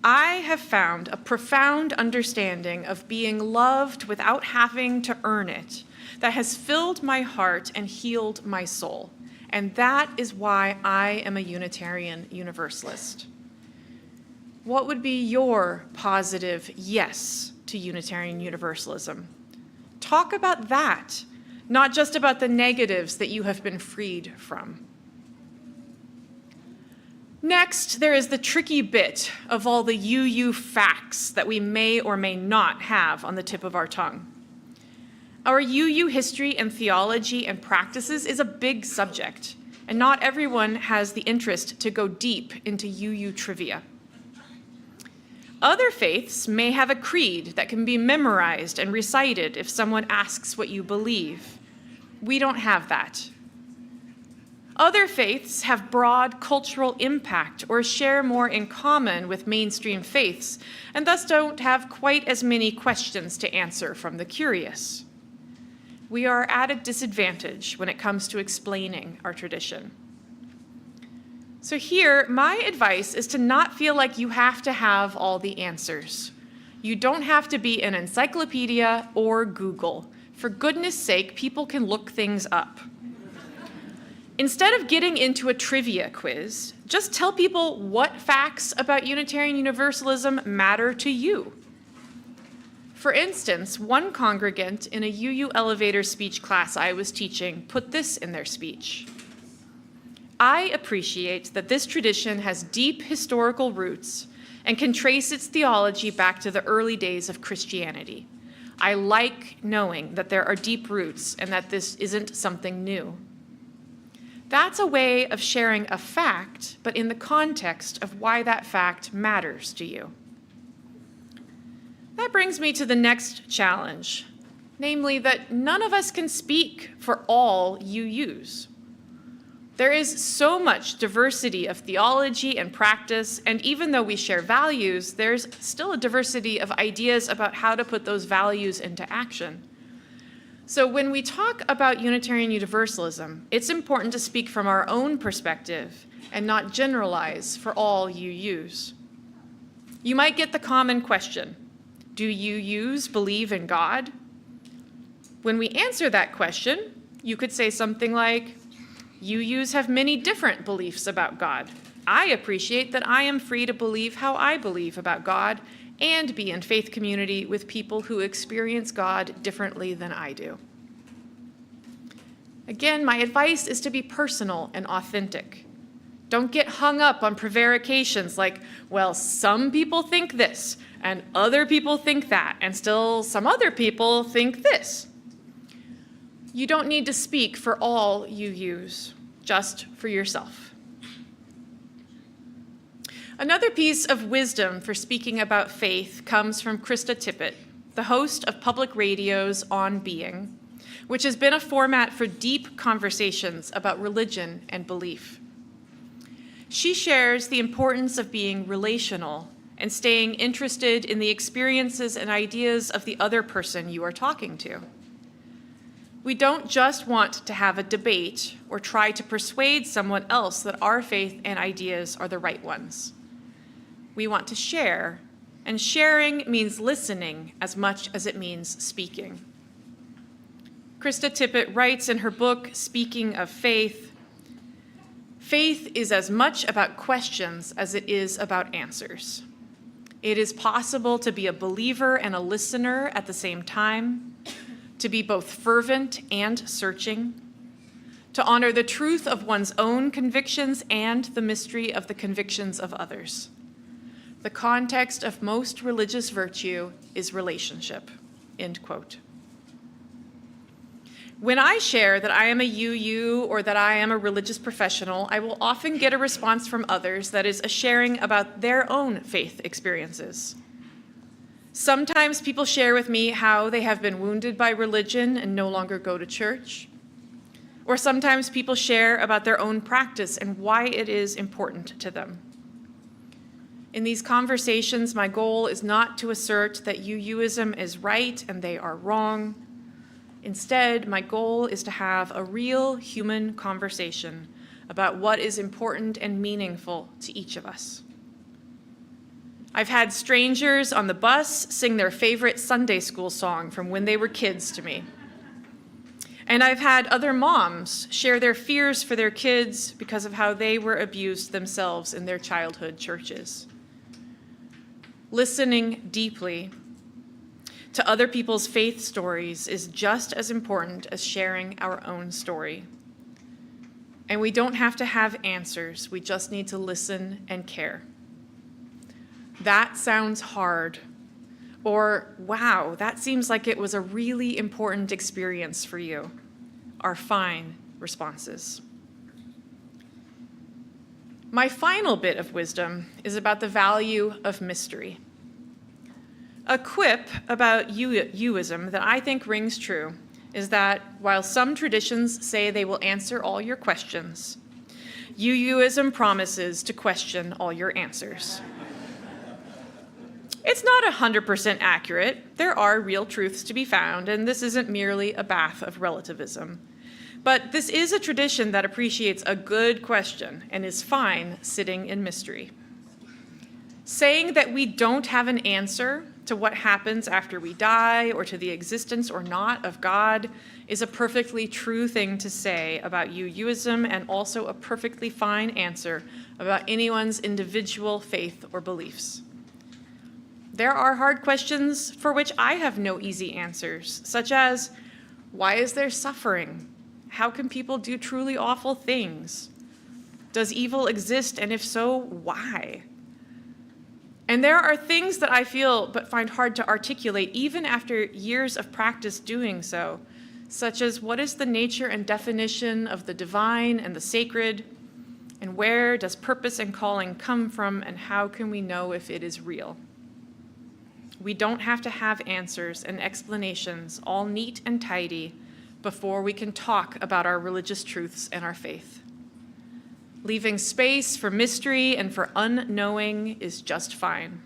I have found a profound understanding of being loved without having to earn it that has filled my heart and healed my soul. And that is why I am a Unitarian Universalist. What would be your positive yes to Unitarian Universalism? Talk about that, not just about the negatives that you have been freed from. Next, there is the tricky bit of all the UU facts that we may or may not have on the tip of our tongue. Our UU history and theology and practices is a big subject, and not everyone has the interest to go deep into UU trivia. Other faiths may have a creed that can be memorized and recited if someone asks what you believe. We don't have that. Other faiths have broad cultural impact or share more in common with mainstream faiths, and thus don't have quite as many questions to answer from the curious. We are at a disadvantage when it comes to explaining our tradition. So here, my advice is to not feel like you have to have all the answers. You don't have to be an encyclopedia or Google. For goodness sake, people can look things up. Instead of getting into a trivia quiz, just tell people what facts about Unitarian Universalism matter to you. For instance, one congregant in a UU elevator speech class I was teaching put this in their speech. I appreciate that this tradition has deep historical roots and can trace its theology back to the early days of Christianity. I like knowing that there are deep roots and that this isn't something new. That's a way of sharing a fact, but in the context of why that fact matters to you. That brings me to the next challenge, namely that none of us can speak for all UUs. There is so much diversity of theology and practice, and even though we share values, there's still a diversity of ideas about how to put those values into action. So when we talk about Unitarian Universalism, it's important to speak from our own perspective and not generalize for all UUs. You might get the common question, do UUs believe in God? When we answer that question, you could say something like, UUs have many different beliefs about God. I appreciate that I am free to believe how I believe about God and be in faith community with people who experience God differently than I do. Again, my advice is to be personal and authentic. Don't get hung up on prevarications like, well, some people think this, and other people think that, and still some other people think this. You don't need to speak for all UUs, just for yourself. Another piece of wisdom for speaking about faith comes from Krista Tippett, the host of Public Radio's On Being, which has been a format for deep conversations about religion and belief. She shares the importance of being relational and staying interested in the experiences and ideas of the other person you are talking to. We don't just want to have a debate or try to persuade someone else that our faith and ideas are the right ones. We want to share, and sharing means listening as much as it means speaking. Krista Tippett writes in her book, Speaking of Faith, faith is as much about questions as it is about answers. It is possible to be a believer and a listener at the same time, to be both fervent and searching, to honor the truth of one's own convictions and the mystery of the convictions of others. The context of most religious virtue is relationship, end quote. When I share that I am a UU or that I am a religious professional, I will often get a response from others that is a sharing about their own faith experiences. Sometimes people share with me how they have been wounded by religion and no longer go to church. Or sometimes people share about their own practice and why it is important to them. In these conversations, my goal is not to assert that UUism is right and they are wrong. Instead, my goal is to have a real human conversation about what is important and meaningful to each of us. I've had strangers on the bus sing their favorite Sunday school song from when they were kids to me. And I've had other moms share their fears for their kids because of how they were abused themselves in their childhood churches. Listening deeply to other people's faith stories is just as important as sharing our own story. And we don't have to have answers, we just need to listen and care. That sounds hard. Or, wow, that seems like it was a really important experience for you, are fine responses. My final bit of wisdom is about the value of mystery. A quip about OUUism that I think rings true is that while some traditions say they will answer all your questions, OUUism promises to question all your answers. It's not 100% accurate. There are real truths to be found, and this isn't merely a bath of relativism. But this is a tradition that appreciates a good question and is fine sitting in mystery. Saying that we don't have an answer to what happens after we die or to the existence or not of God is a perfectly true thing to say about OUUism, and also a perfectly fine answer about anyone's individual faith or beliefs. There are hard questions for which I have no easy answers, such as, why is there suffering? How can people do truly awful things? Does evil exist, and if so, why? And there are things that I feel but find hard to articulate even after years of practice doing so, such as what is the nature and definition of the divine and the sacred, and where does purpose and calling come from, and how can we know if it is real? We don't have to have answers and explanations all neat and tidy before we can talk about our religious truths and our faith. Leaving space for mystery and for unknowing is just fine.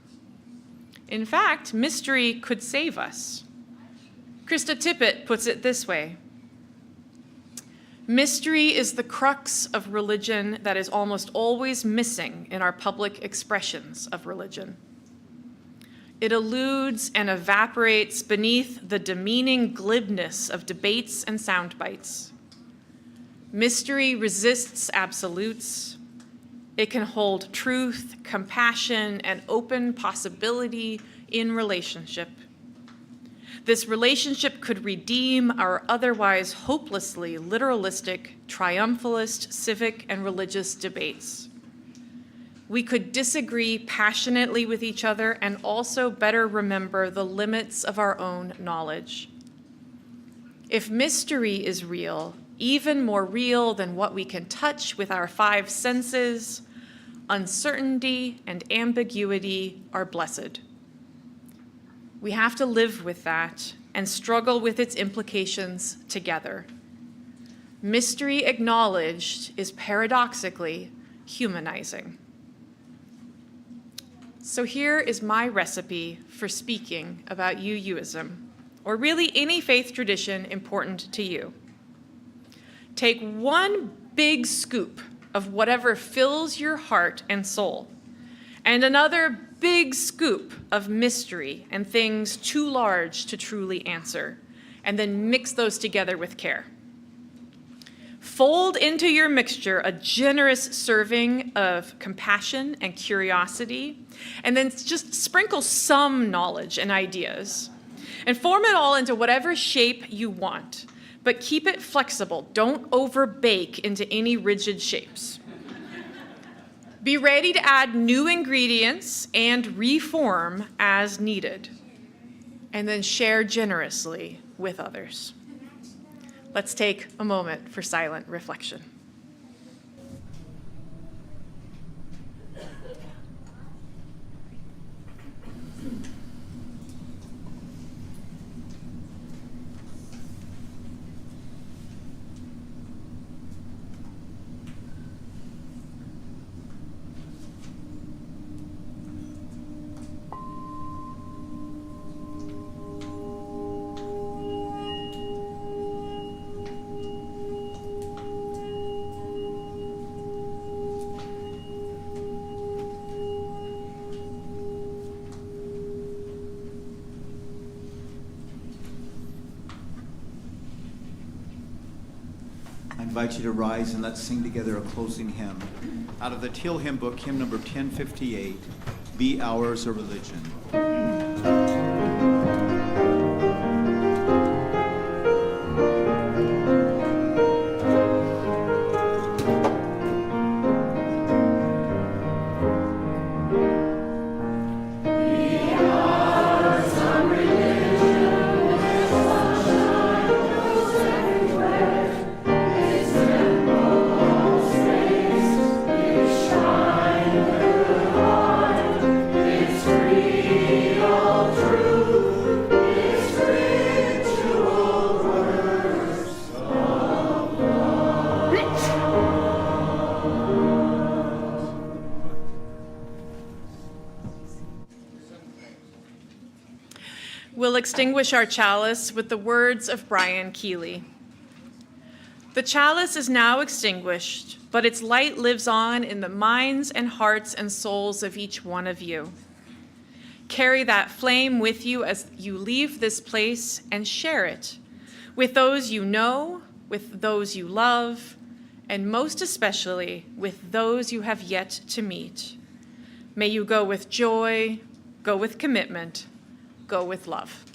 In fact, mystery could save us. Krista Tippett puts it this way: mystery is the crux of religion that is almost always missing in our public expressions of religion. It eludes and evaporates beneath the demeaning glibness of debates and sound bites. Mystery resists absolutes. It can hold truth, compassion, and open possibility in relationship. This relationship could redeem our otherwise hopelessly literalistic, triumphalist civic and religious debates. We could disagree passionately with each other and also better remember the limits of our own knowledge. If mystery is real, even more real than what we can touch with our five senses, uncertainty and ambiguity are blessed. We have to live with that and struggle with its implications together. Mystery acknowledged is paradoxically humanizing. So here is my recipe for speaking about OUUism, or really any faith tradition important to you. Take one big scoop of whatever fills your heart and soul, and another big scoop of mystery and things too large to truly answer, and then mix those together with care. Fold into your mixture a generous serving of compassion and curiosity, and then just sprinkle some knowledge and ideas, and form it all into whatever shape you want, but keep it flexible. Don't over-bake into any rigid shapes. Be ready to add new ingredients and reform as needed, and then share generously with others. Let's take a moment for silent reflection. invite you to rise and let's sing together a closing hymn. Out of the Teal Hymn Book, hymn number 1058, Be Ours a Religion. We'll extinguish our chalice with the words of Brian Keeley. The chalice is now extinguished, but its light lives on in the minds and hearts and souls of each one of you. Carry that flame with you as you leave this place and share it with those you know, with those you love, and most especially with those you have yet to meet. May you go with joy, go with commitment, go with love.